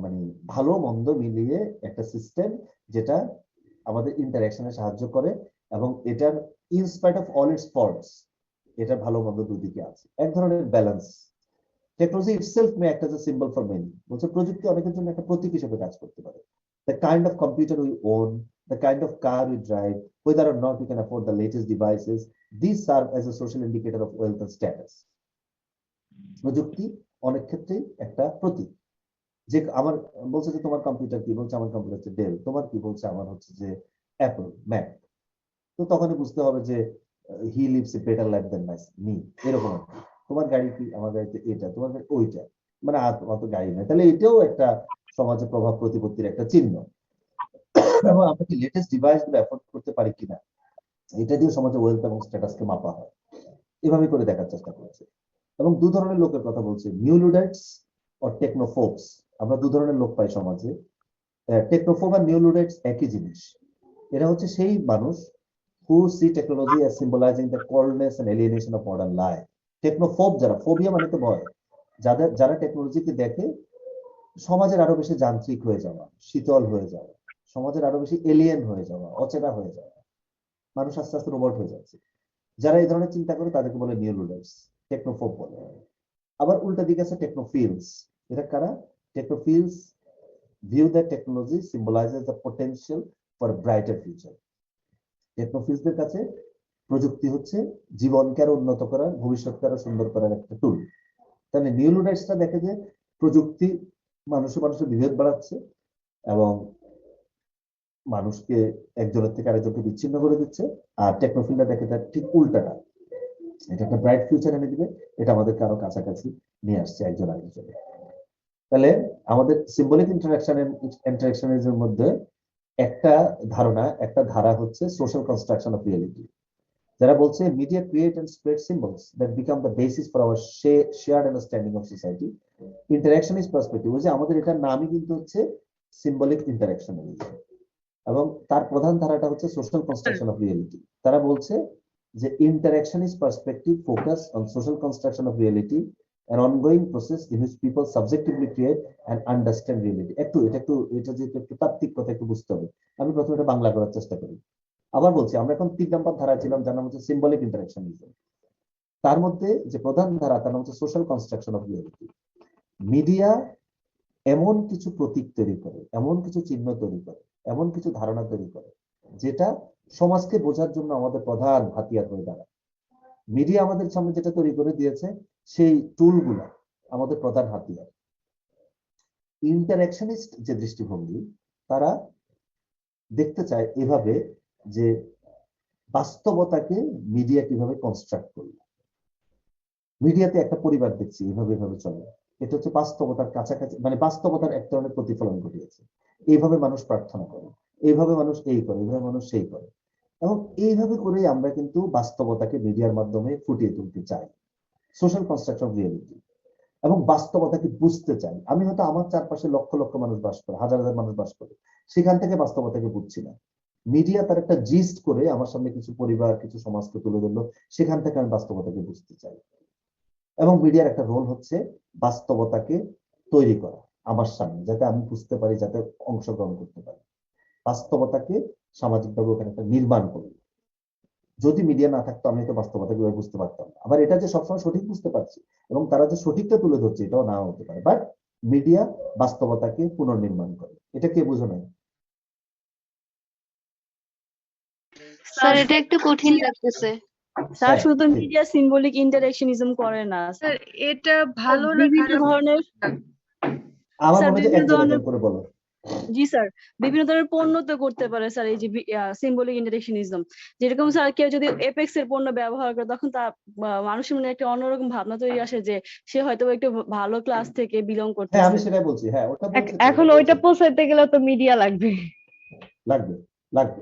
মানে ভালো মন্দ মিলিয়ে একটা সিস্টেম যেটা আমাদের ইন্টারঅ্যাকশনে সাহায্য করে এবং এটার in spite of all its faults এটা ভালো মন্দ দুদিকে আছে, এক ধরনের balance. Technology itself may act as a symbol for many. বলছে প্রযুক্তি অনেকের জন্য একটা প্রতীক হিসেবে কাজ করতে পারে। The kind of computer we own, the kind of car we drive, whether or not we can afford the latest devices, these serve as a social indicator of wealth and status. প্রযুক্তি অনেক ক্ষেত্রেই একটা প্রতীক। যে আমার বলছে যে তোমার কম্পিউটার কি? বলছে আমার কম্পিউটার হচ্ছে ডেল। তোমার কি? বলছে আমার হচ্ছে যে অ্যাপল ম্যাক। তো তখনই বুঝতে হবে যে he lives a better life than me, এরকম। তোমার গাড়ি কি? আমার গাড়িতে এটা, তোমার গাড়ি ওইটা, মানে অত গাড়ি নেই। তাহলে এটাও একটা সমাজে প্রভাব প্রতিপত্তির একটা চিহ্ন। এবং আমরা কি লেটেস্ট ডিভাইস গুলো অ্যাফোর্ড করতে পারি কিনা, এটা দিয়ে সমাজে ওয়েলথ এবং স্ট্যাটাসকে মাপা হয়। এভাবে করে দেখার চেষ্টা করেছে। এবং দু ধরনের লোকের কথা বলছে, নিউ লুডাইটস ও টেকনোফোবস। আমরা দু ধরনের লোক পাই সমাজে। টেকনোফোব আর নিউ লুডাইটস একই জিনিস। এরা হচ্ছে সেই মানুষ who see technology as symbolizing the coldness and alienation of modern life. টেকনোফোব যারা, ফোবিয়া মানে তো ভয়, যারা টেকনোলজিকে দেখে সমাজের আরো বেশি যান্ত্রিক হয়ে যাওয়া, শীতল হয়ে যাওয়া, সমাজের আরো বেশি এলিয়েন হয়ে যাওয়া, অচেনা হয়ে যাওয়া, মানুষ আস্তে আস্তে রোবট হয়ে যাচ্ছে, যারা এই ধরনের চিন্তা করে তাদেরকে বলে নিউরোলাইটস, টেকনোফোব বলে। আবার উল্টা দিকে আছে টেকনোফিলস। এটা কারা? টেকনোফিলস view that technology symbolizes the potential for a brighter future. টেকনোফিলসদের কাছে প্রযুক্তি হচ্ছে জীবনকে আরো উন্নত করার, ভবিষ্যৎকে আরো সুন্দর করার একটা টুল। তাহলে নিউরোলাইটসটা দেখে যে প্রযুক্তি মানুষে বিভেদ বাড়াচ্ছে এবং মানুষকে একজনের থেকে আরেকজনকে বিচ্ছিন্ন করে দিচ্ছে, আর টেকনোফিলটা দেখে তার ঠিক উল্টাটা, এটা একটা ব্রাইট ফিউচার এনে দিবে, এটা আমাদেরকে আরো কাছাকাছি নিয়ে আসছে একজন আরেকজনের। তাহলে আমাদের সিম্বলিক ইন্টারাকশনের মধ্যে একটা ধারা হচ্ছে সোশ্যাল কনস্ট্রাকশন অফ রিয়েলিটি, যারা বলছে media create and spread symbols that become the basis for our shared understanding of society. Interaction is perspective, যে আমাদের এটার নামই কিন্তু হচ্ছে সিম্বলিক ইন্টারাকশনালিজম, এবং তার প্রধান ধারাটা হচ্ছে সোশ্যাল কনস্ট্রাকশন অফ রিয়েলিটি। তারা বলছে যে interaction is perspective focus on social construction of reality, an ongoing process in which people subjectively create and understand reality. এটা যে একটু তাত্ত্বিক কথা একটু বুঝতে হবে, আমি প্রথমে এটা বাংলা করার চেষ্টা করি। আবার বলছি, আমরা এখন 3 নম্বর ধারা ছিলাম, যার নাম হচ্ছে সিম্বলিক ইন্টারাকশনিজম। তার মধ্যে যে প্রধান ধারা তার নাম হচ্ছে social construction of reality. Media এমন কিছু প্রতীক তৈরি করে, এমন কিছু চিহ্ন তৈরি করে, এমন কিছু ধারণা তৈরি করে, যেটা সমাজকে বোঝার জন্য আমাদের প্রধান হাতিয়ার হয়ে দাঁড়ায়। মিডিয়া আমাদের সামনে যেটা তৈরি করে দিয়েছে, সেই টুলগুলা আমাদের প্রধান হাতিয়ার। ইন্টারঅ্যাকশনিস্ট যে দৃষ্টিভঙ্গি, তারা দেখতে চায় এভাবে যে বাস্তবতাকে মিডিয়া কিভাবে কনস্ট্রাক্ট করবে। মিডিয়াতে একটা পরিবার দেখছি এভাবে চলে, এটা হচ্ছে বাস্তবতার কাছাকাছি, মানে বাস্তবতার এক ধরনের প্রতিফলন ঘটিয়েছে। এইভাবে মানুষ প্রার্থনা করে, এইভাবে মানুষ এই করে, এইভাবে মানুষ সেই করে, এবং এইভাবে করেই আমরা কিন্তু বাস্তবতাকে মিডিয়ার মাধ্যমে ফুটিয়ে তুলতে চাই, সোশ্যাল কনস্ট্রাকশন অফ রিয়েলিটি, এবং বাস্তবতাকে বুঝতে চাই। আমি হয়তো আমার চারপাশে লক্ষ লক্ষ মানুষ বাস করে, হাজার হাজার মানুষ বাস করে, সেখান থেকে বাস্তবতাকে বুঝছি না। মিডিয়া তার একটা জিস্ট করে আমার সামনে কিছু পরিবার, কিছু সমাজকে তুলে ধরলো, সেখান থেকে আমি বাস্তবতাকে বুঝতে চাই। এবং মিডিয়ার একটা রোল হচ্ছে বাস্তবতাকে তৈরি করা আমার সামনে, যাতে আমি বুঝতে পারি, যাতে অংশগ্রহণ করতে পারি, বাস্তবতাকে সামাজিকভাবে ওখানে একটা নির্মাণ করি। যদি মিডিয়া না থাকতো আমি তো বাস্তবতা কিভাবে বুঝতে পারতাম না। আবার এটা যে সবসময় সঠিক বুঝতে পারছি এবং তারা যে সঠিকটা তুলে ধরছে, এটাও নাও হতে পারে, বাট মিডিয়া বাস্তবতাকে পুনর্নির্মাণ করে। এটা কে বুঝো নাই? স্যার এটা একটু কঠিন লাগতেছে। স্যার হ্যাঁ, শুধু ঠিক। মিডিয়া সিম্বলিক ইন্টারঅ্যাকশনিজম করে না স্যার এটা ভালো না বিভিন্ন খারাপ? ধরনের, আমার স্যার মনে হয় যে বিভিন্ন একজন ধরনের, একজন করে বলো। জি স্যার, বিভিন্ন ধরনের পণ্য তো করতে পারে স্যার এই যে সিম্বলিক ইন্টারঅ্যাকশনিজম। যেরকম স্যার কেউ যদি এপেক্স এর পণ্য ব্যবহার করে, তখন তার মানুষের মনে একটা অন্যরকম ভাবনা তৈরি আসে যে সে হয়তো একটু ভালো ক্লাস থেকে বিলং হ্যাঁ, আমি করতেছে। সেটাই বলছি, হ্যাঁ ওটা বলছি তো, এখন ওটা ওইটা বলছি। পৌঁছাইতে গেলে তো মিডিয়া লাগবে। লাগবে লাগবে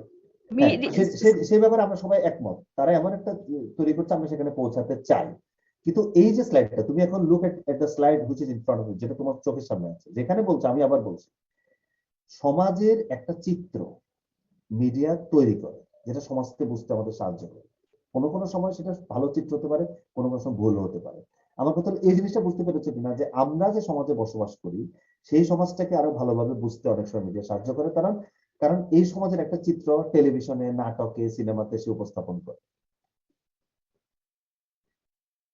হ্যাঁ, সেই ব্যাপারে আমরা সবাই একমত। তারা এমন একটা তৈরি করছে, আমরা সেখানে পৌঁছাতে চাই। কিন্তু এই যে স্লাইডটা, তুমি এখন look at the slide which is in front of you, যেটা তোমার চোখের সামনে আছে, যেখানে বলছে, আমি আবার বলছি, সমাজের একটা চিত্র মিডিয়া তৈরি করে, যেটা সমাজকে বুঝতে আমাদের সাহায্য করে। কোনো কোনো সময় সেটা ভালো চিত্র হতে পারে, কোনো কোনো সময় ভুল হতে পারে। আমার কথা হলো, এই জিনিসটা বুঝতে পেরেছে কিনা যে আমরা যে সমাজে বসবাস করি, সেই সমাজটাকে আরো ভালোভাবে বুঝতে অনেক সময় মিডিয়া সাহায্য করে। কারণ এই সমাজের একটা চিত্র টেলিভিশনে, নাটকে, সিনেমাতে সে উপস্থাপন করে।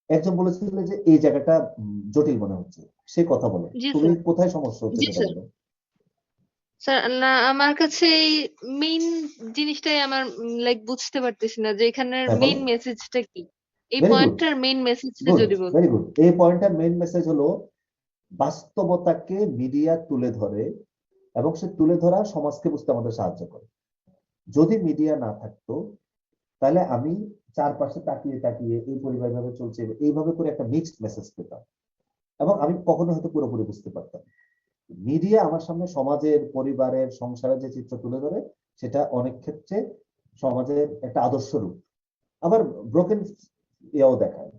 একজন বলেছিল যে এই জায়গাটা জটিল মনে হচ্ছে, সে কথা বলে, জি তুমি স্যার। কোথায় সমস্যা হচ্ছে জি সেটা স্যার। বলো। স্যার না, আমার কাছে এই মেইন জিনিসটাই আমার লাইক বুঝতে পারতেছি না যে এখানের হ্যাঁ, মেইন বলো। মেসেজটা কি, এই ভেরি গুড, পয়েন্টটার মেইন মেসেজটা গুড, যদি বলতেন। Very good. এই পয়েন্টটার মেইন মেসেজ হলো বাস্তবতাকে মিডিয়া তুলে ধরে, এবং সে তুলে ধরা সমাজকে বুঝতে আমাদের সাহায্য করে। যদি মিডিয়া না থাকতো, তাহলে আমি চারপাশে তাকিয়ে তাকিয়ে এই পরিবার ভাবে চলছে, এইভাবে করে একটা মিক্সড মেসেজ পেতাম, এবং আমি কখনো হয়তো পুরোপুরি বুঝতে পারতাম। মিডিয়া আমার সামনে সমাজের, পরিবারের, সংসারের যে চিত্র তুলে ধরে, সেটা অনেক ক্ষেত্রে সমাজের একটা আদর্শ রূপ। আবার ব্রোকেন ইয়েও দেখায়,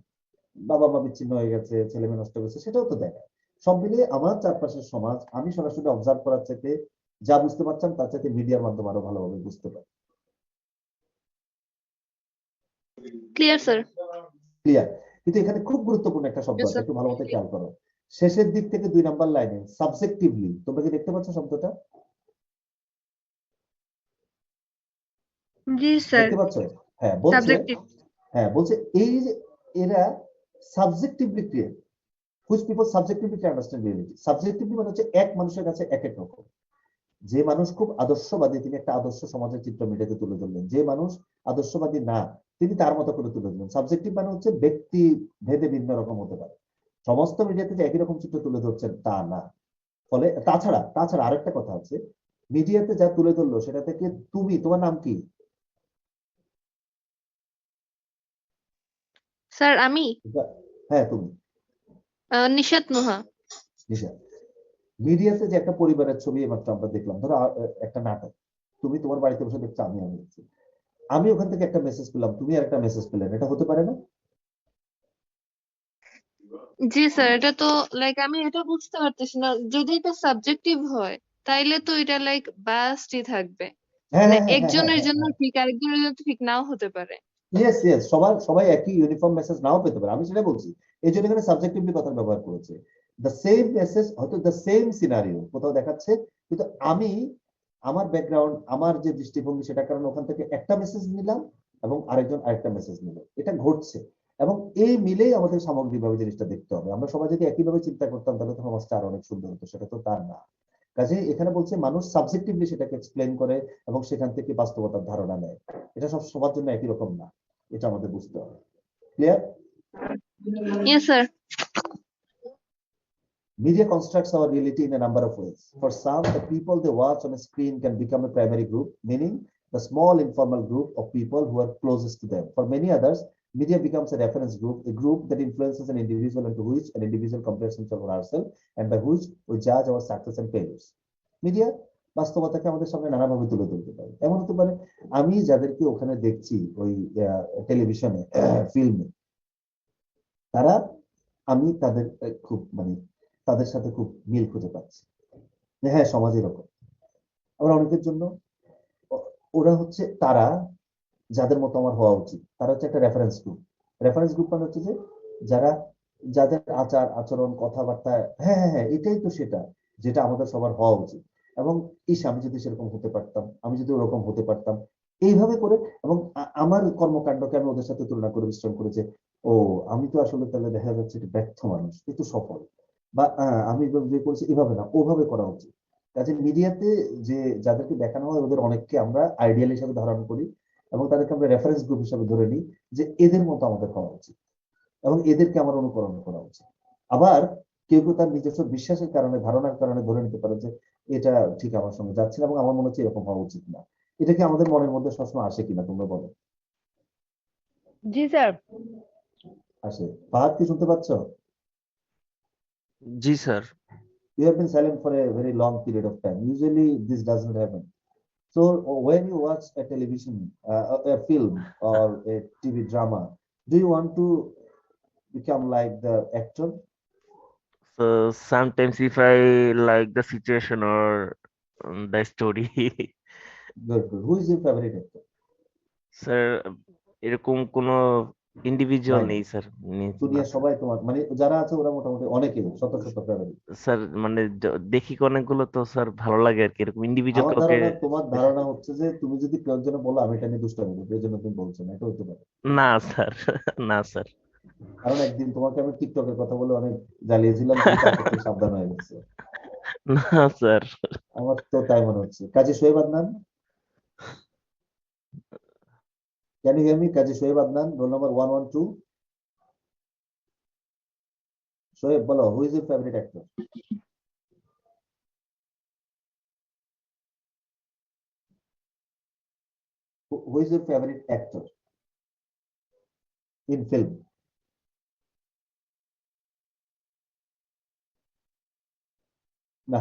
বাবা মা বিচ্ছিন্ন হয়ে গেছে, ছেলে মেয়ে নষ্ট হয়েছে, সেটাও তো দেখায়। সব মিলিয়ে আমার চারপাশের সমাজ আমি সরাসরি অবজার্ভ করার চাইতে, যা বুঝতে পারতাম তার চাইতে মিডিয়ার মাধ্যমে আরো ভালোভাবে বুঝতে পারি। Clear sir. ক্লিয়ার? কিন্তু এখানে খুব গুরুত্বপূর্ণ একটা শব্দ Yes, আছে, sir. একটু ভালো মতো খেয়াল করো। শেষের দিক থেকে 2 নাম্বার লাইনে সাবজেক্টিভলি, তোমরা কি দেখতে পাচ্ছ শব্দটা? জি স্যার, দেখতে পাচ্ছ? হ্যাঁ বলছে, সাবজেক্টিভ। বলছে এই যে এরা subjectively create, which people subjectively can understand reality. Subjectively মানে হচ্ছে এক মানুষের কাছে এক এক রকম। যে মানুষ খুব আদর্শবাদী তিনি একটা আদর্শ সমাজের চিত্র মিডিয়াতে তুলে ধরলেন, যে মানুষ আদর্শবাদী না তিনি তার মতো করে তুলে ধরলেন। সাবজেক্টিভ মানে হচ্ছে ব্যক্তি ভেদে ভিন্ন রকম হতে পারে, সমস্ত মিডিয়াতে যে একই রকম চিত্র তুলে ধরছেন তা না। ফলে তাছাড়া আরেকটা কথা আছে, মিডিয়াতে যা তুলে ধরলো সেটা থেকে তুমি, তোমার নাম কি? স্যার আমি হ্যাঁ তুমি, নিশাত নুহা। নিশা। মিডিয়াতে যে একটা পরিবারের ছবি মাত্র আমরা দেখলাম, ধরো একটা নাটক, তুমি তোমার বাড়িতে বসে দেখছো, আমি দেখছি, আমি ওখান থেকে একটা মেসেজ পেলাম, তুমি আর একটা মেসেজ পেলেন, এটা হতে পারে না? জি স্যার, এটা তো লাইক আমি এটা বুঝতে পারতেছি না, যদি এটা সাবজেক্টিভ হয় তাইলে তো এটা লাইক বায়াসডই থাকবে, হ্যাঁ মানে হ্যাঁ হ্যাঁ হ্যাঁ একজনের জন্য হ্যাঁ, ঠিক আরেকজনের জন্য ঠিক নাও হতে পারে। ইয়েস ইয়েস, সবাই একই ইউনিফর্ম মেসেজ নাও পেতে পারে, আমি সেটা বলছি। এই জন্য এখানে সাবজেক্টিভলি কথা ব্যবহার করেছে। দ্য সেম মেসেজ, হয়তো দ্য সেম সিনারিও কোথাও দেখাচ্ছে, কিন্তু আমি আমার ব্যাকগ্রাউন্ড, আমার যে দৃষ্টিভঙ্গি সেটার কারণে ওখান থেকে একটা মেসেজ নিলাম এবং আরেকজন আরেকটা মেসেজ নিল, এটা ঘটছে। এবং এই মিলেই আমাদের সামগ্রিকভাবে জিনিসটা দেখতে হবে। আমরা সবাই যদি একইভাবে চিন্তা করতাম তাহলে তো সমাজটা আরো অনেক সুন্দর হতো, সেটা তো তার না। কাজে এখানে বলছে মানুষ সাবজেক্টিভলি সেটাকে এক্সপ্লেন করে এবং সেখান থেকে বাস্তবতার ধারণা নেয়, এটা সব সবার জন্য একই রকম না, এটা আমাদের বুঝতে হবে। Clear? Yes sir. Media constructs our reality in a number of ways. For some, the people they watch on a screen can become a primary group, meaning the small informal group of people who are closest to them. For many others, media becomes a reference group, a group that influences an individual and to which an individual compares himself or herself, and by which we judge our success and failures. Media বাস্তবতাকে আমাদের সামনে নানাভাবে তুলে ধরতে পারে। এমন হতে পারে আমি যাদেরকে ওখানে দেখছি ওই টেলিভিশনে, ফিল্মে, তারা, আমি তাদের খুব মানে তাদের সাথে খুব মিল খুঁজে পাচ্ছি, যে হ্যাঁ সমাজ এরকম। আবার অনেকের জন্য ওরা হচ্ছে তারা যাদের মতো আমার হওয়া উচিত, তারা হচ্ছে একটা রেফারেন্স গ্রুপ। রেফারেন্স গ্রুপ মানে হচ্ছে যে যারা, যাদের আচার আচরণ কথাবার্তা, হ্যাঁ হ্যাঁ হ্যাঁ এটাই তো সেটা যেটা আমাদের সবার হওয়া উচিত। এবং আমি যদি সেরকম হতে পারতাম, আমি যদি ওরকম হতে পারতাম, এইভাবে করে। এবং আমার কর্মকাণ্ডকে আমি ওদের সাথে তুলনা করে বিশ্লেষণ করেছে, ও আমি তো আসলে তাহলে দেখা যাচ্ছে একটা ব্যর্থ মানুষ কিন্তু সফল, বা আমি যে করেছি এভাবে না ওভাবে করা উচিত। কাজে মিডিয়াতে যে যাদেরকে দেখানো হয় ওদের অনেককে আমরা আইডিয়াল হিসাবে ধারণ করি এবং তাদেরকে আমরা রেফারেন্স গ্রুপ হিসাবে ধরে নিই যে এদের মতো আমাদের হওয়া উচিত এবং এদেরকে আমার অনুকরণ করা উচিত। আবার কেউ কেউ তার নিজস্ব বিশ্বাসের কারণে, ধারণার কারণে ধরে নিতে পারে যে এটা ঠিক আমার সঙ্গে যাচ্ছে না এবং আমার মনে হচ্ছে এরকম হওয়া উচিত না। এটা কি আমাদের মনের মধ্যে সবসময় আসে কিনা তোমরা বলো? জি স্যার। আসে। ফাহাদ কি শুনতে পাচ্ছ? জি sir. You have been silent for a very long period of time. Usually this doesn't happen. So when you watch a television, a film or a TV drama, do you want to become like the actor? So sometimes if I like the situation or the story, Good, good. Who is your favorite actor? Sir এরকম কোনো ইন্ডিভিজুয়াল নাই, নেই স্যার। দুনিয়ার সবাই তোমার মানে যারা আছে ওরা মোটামুটি অনেকে শত শত ফেভারিট। স্যার মানে দেখি অনেকগুলো তো স্যার ভালো লাগে আর কি, এরকম ইন্ডিভিজুয়াল আমার কাউকে। ধারণা, তোমার ধারণা হচ্ছে যে তুমি যদি কেউ একজনে বলো আমি এটা নিয়ে দুষ্টামি করবো এই জন্য তুমি বলছো না, এটা হতে পারে। না স্যার, না স্যার। কারণ একদিন তোমাকে আমি টিকটকের কথা বলে অনেক জ্বালিয়েছিলাম, তুমি তারপর থেকে সাবধান হয়ে গেছে। না স্যার। আমার তো তাই মনে হচ্ছে। Kazi Shoaib Adnan, can you hear me? Kazi Shoaib Adnan, roll number 112। Shoaib বলো, who is your favourite actor? Who is your favorite actor in film? না,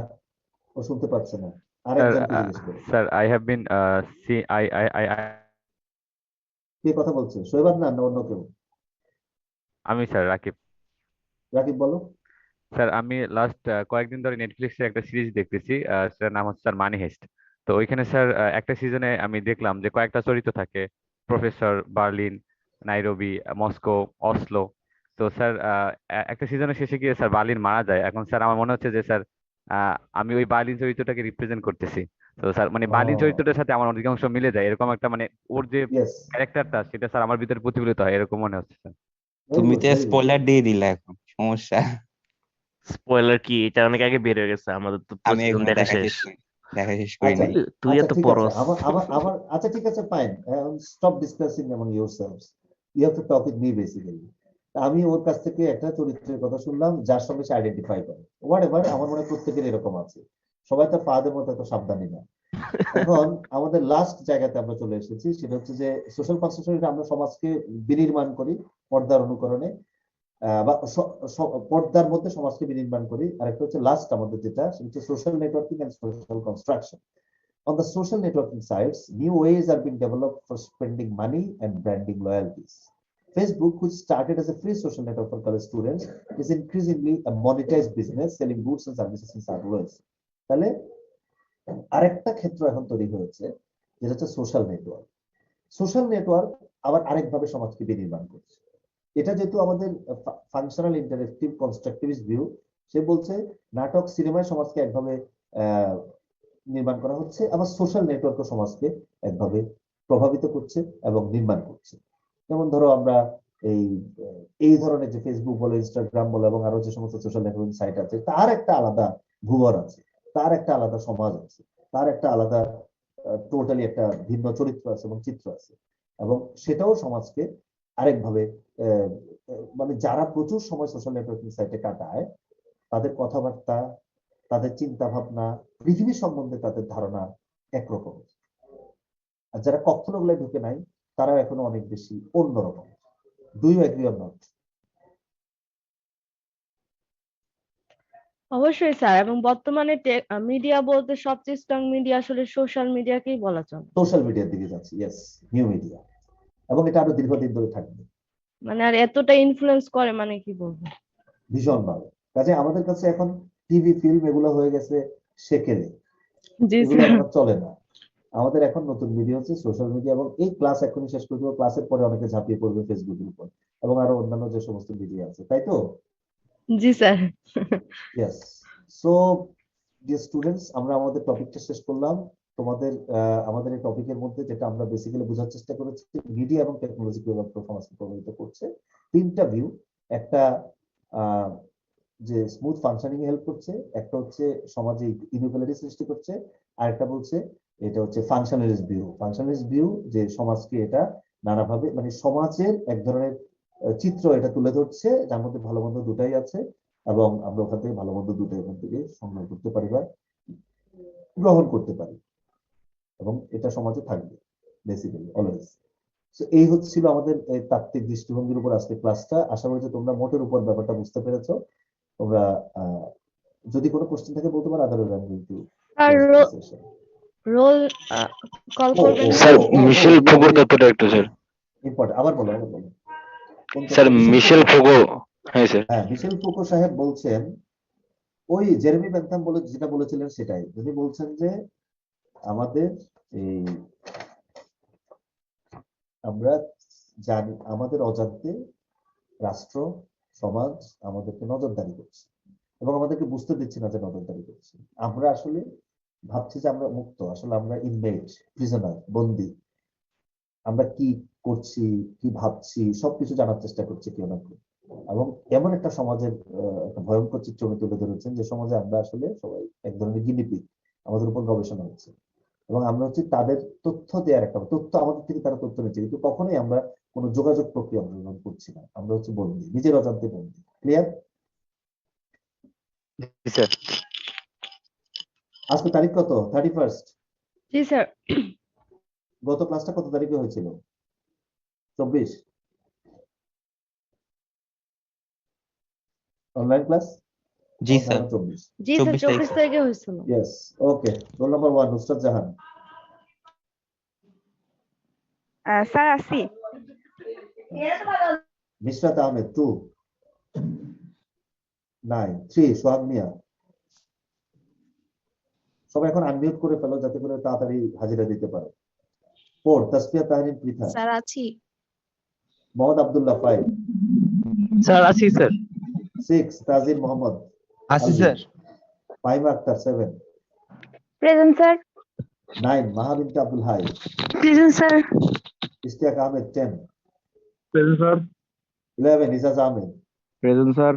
ও শুনতে পাচ্ছে না, স্যার আরেকজনকে জিজ্ঞেস করো। Sir I have been C I K কথা বলছে, শোয়েব আদনান না অন্য কেউ? আমি স্যার রাকিব। রাকিব বলো। স্যার আমি লাস্ট কয়েকদিন ধরে নেটফ্লিক্সে একটা সিরিজ দেখতেছি, সেটার নাম হচ্ছে স্যার মানি হেস্ট। তো ওইখানে স্যার একটা সিজনে আমি দেখলাম যে কয়েকটা চরিত্র থাকে, professor, Berlin, Nairobi, Moscow, Oslo. তো স্যার একটা সিজনের শেষে গিয়ে স্যার বার্লিন মারা যায়। এখন স্যার আমার মনে হচ্ছে যে স্যার আমি ওই বার্লিন চরিত্রটাকে রিপ্রেজেন্ট করতেছি। তো স্যার মানে বার্লিন চরিত্রটার সাথে আমার অধিকাংশ মিলে যায়, এরকম একটা মানে ওর যে ইয়েস, ক্যারেক্টারটা সেটা স্যার আমার ভিতরে প্রতিফলিত হয় এরকম মনে হচ্ছে স্যার। ভেরি তুমি গুড, তো ভেরি গুড। স্পয়লার দিয়ে দিলা এখন, সমস্যা। স্পয়লার কি, এটা অনেক আগে বের হয়ে গেছে, আমাদের তো পুরো আমি সিজন এখনো দেখা দেখা শেষ। শেষ করি দেখা শেষ করি আচ্ছা নাই। তুই আচ্ছা এত ঠিক আছে, পড়স। আমার আচ্ছা ঠিক আছে, fine, stop discussing among yourselves, you have to talk with me basically. আমি ওর কাছ থেকে একটা চরিত্রের কথা শুনলাম যার সঙ্গে সে আইডেন্টিফাই করে, হোয়াট এভার, আমার মনে হয় প্রত্যেকের এরকম আছে, সবাই তো ফাদের মতো এত সাবধানী না। এখন আমাদের লাস্ট জায়গাতে আমরা চলে এসেছি, সেটা হচ্ছে যে সোশ্যাল কনস্ট্রাকশন, আমরা সমাজকে বিনির্মাণ করি পর্দার অনুকরণে, বা পর্দার মধ্যে সমাজকে বিনির্মাণ করি। আর একটা হচ্ছে লাস্ট আমাদের যেটা, সেটা হচ্ছে social networking and social construction. On the social networking sites, new ways are being developed for spending money and branding loyalties. Facebook, which started as a free social network for college students, is increasingly a monetized business selling goods and services in certain ways. তাহলে আরেকটা ক্ষেত্র এখন তৈরি হয়েছে, যেটা হচ্ছে সোশ্যাল নেটওয়ার্ক। সোশ্যাল নেটওয়ার্ক আবার আরেকভাবে সমাজকে বিনির্মাণ করছে। এটা যেহেতু আমাদের ফাংশনাল ইন্টারেক্টিভ কনস্ট্রাকটিভিস্ট ভিউ, সে বলছে নাটক সিনেমায় সমাজকে একভাবে নির্মাণ করা হচ্ছে, আবার সোশ্যাল নেটওয়ার্কও সমাজকে একভাবে প্রভাবিত করছে এবং নির্মাণ করছে। যেমন ধরো আমরা এই ধরনের যে ফেসবুক বলো, ইনস্টাগ্রাম বলো, এবং আরো যে সমস্ত সোশ্যাল নেটওয়ার্কিং সাইট আছে, তার একটা আলাদা ভূগোল আছে, তার একটা আলাদা সমাজ আছে, তার একটা আলাদা টোটালি একটা ভিন্ন চরিত্র আছে এবং চিত্র আছে, এবং সেটাও সমাজকে আরেকভাবে মানে যারা প্রচুর সময় সোশ্যাল নেটওয়ার্কিং সাইটে কাটায়, তাদের কথাবার্তা, তাদের চিন্তা ভাবনা, পৃথিবী সম্বন্ধে তাদের ধারণা একরকম। আর যারা কখনো ওগুলো ঢুকে নাই, তারা এখনো অনেক বেশি অন্যরকম। Do you agree or not? অবশ্যই স্যার, এবং বর্তমানে মিডিয়া বলতে সবচেয়ে স্ট্রং মিডিয়া আসলে সোশ্যাল মিডিয়াকেই বলা চলে। সোশ্যাল মিডিয়ার দিকে যাচ্ছে, ইয়েস, নিউ মিডিয়া, এবং এটা আরো দীর্ঘদিন ধরে থাকবে, মানে আর এতটা ইনফ্লুয়েন্স করে, মানে কি বলবো। ভীষণ ভাবে। কাজে আমাদের কাছে এখন টিভি ফিল্ম এগুলো হয়ে গেছে সেকেলে, জি এগুলো স্যার। এখন আর চলে না। আমাদের এখন নতুন মিডিয়া হচ্ছে সোশ্যাল মিডিয়া, এবং এই ক্লাস এখনই শেষ করে দেবো, ক্লাসের পরে অনেকে ঝাঁপিয়ে পড়বে ফেসবুকের উপর এবং আরো অন্যান্য যে সমস্ত মিডিয়া আছে, তাই তো? জি sir. Yes. So dear students, আমরা আমাদের টপিকটা শেষ করলাম। তোমাদের আমাদের এই টপিকের মধ্যে যেটা আমরা বেসিক্যালি বোঝার চেষ্টা করেছি, মিডিয়া এবং টেকনোলজি কিভাবে পারফরমেন্সকে প্রভাবিত করছে। তিনটা ভিউ, একটা যে স্মুথ ফাংশনিং হেল্প করছে, একটা হচ্ছে সমাজে ইনইকুয়ালিটি সৃষ্টি করছে, আর একটা বলছে এটা হচ্ছে ফাংশনালিস্ট ভিউ। ফাংশনালিস্ট ভিউ যে সমাজকে এটা নানাভাবে মানে সমাজের এক ধরনের চিত্র এটা তুলে ধরছে, যার মধ্যে ভালো মন্দ দুটাই আছে, এবং আমরা ওখান থেকে ভালো মন্দ দুটো ওখান থেকে সংগ্রহ করতে পারি বা গ্রহণ করতে পারি, এবং এটা সমাজে থাকবে বেসিক্যালি অলওয়েজ। এই হচ্ছিল আমাদের তাত্ত্বিক দৃষ্টিভঙ্গির উপর আজকে ক্লাসটা। আশা করি যে তোমরা মোটের উপর ব্যাপারটা বুঝতে পেরেছো। তোমরা যদি কোনো কোশ্চেন থাকে বলতে পারো, আদারওয়াইজ আমি কিন্তু আর রোল কল করবেন না? স্যার মিশেল ফোগোর তত্ত্বটা একটু স্যার। ইম্পর্টেন্ট, আবার বলো। স্যার মিশেল ফোগো, হ্যাঁ স্যার। হ্যাঁ, মিশেল ফোগো সাহেব বলছেন, ওই জেরেমি বেন্থাম বলে যেটা বলেছিলেন সেটাই। তিনি বলছেন যে আমাদের এই আমরা জানি আমাদের অজান্তে রাষ্ট্র সমাজ আমাদেরকে নজরদারি করছে, এবং আমাদেরকে বুঝতে দিচ্ছে না যে নজরদারি করছে। আমরা আসলে ভাবছি যে আমরা মুক্ত, আসলে আমরা ইনমেট, প্রিজনার, বন্দী। আমরা কি করছি, কি ভাবছি, সবকিছু জানার চেষ্টা করছি কেউ না কেউ। এবং এমন একটা সমাজের একটা ভয়ঙ্কর চিত্র উনি তুলে ধরেছেন, যে সমাজে আমরা আসলে সবাই এক ধরনের গিনিপিগ, আমাদের উপর গবেষণা হচ্ছে, এবং আমরা হচ্ছে তাদের তথ্য দেওয়ার একটা তথ্য, আমাদের থেকে তারা তথ্য নিচ্ছে, কিন্তু কখনোই আমরা কোনো যোগাযোগ প্রক্রিয়া অংশগ্রহণ করছি না। আমরা হচ্ছে বন্দী, নিজের অজান্তে বন্দী। ক্লিয়ার? স্যার আজকে তারিখ কত? 31st। জি স্যার। গত ক্লাসটা কত তারিখে হয়েছিল? 24 অনলাইন ক্লাস? জি স্যার। 24। জি স্যার, 24 তারিখ 24 তারিখে হয়েছিল। ইয়েস, ওকে। Roll number 1 Nusrat Jahan. Sir আসি। মিশরাত আহমেদ 2 9 3 সোহাগ মিয়া। সবাই এখন আনমিউট করে ফেলো যাতে করে তাড়াতাড়ি হাজিরা দিতে পারো। 4 তাসফিয়া তাহরিন পৃথা। স্যার আছি। মোহাম্মদ আব্দুল্লাহ 5 স্যার আছি স্যার 6 তাজির মোহাম্মদ আছি Alvin. Sir Fahima Akter 7 present sir 9 Maha Binte Abdul Hai present sir Ishtiaq Ahmed 10 present sir 11 Ejaz Ahmed present sir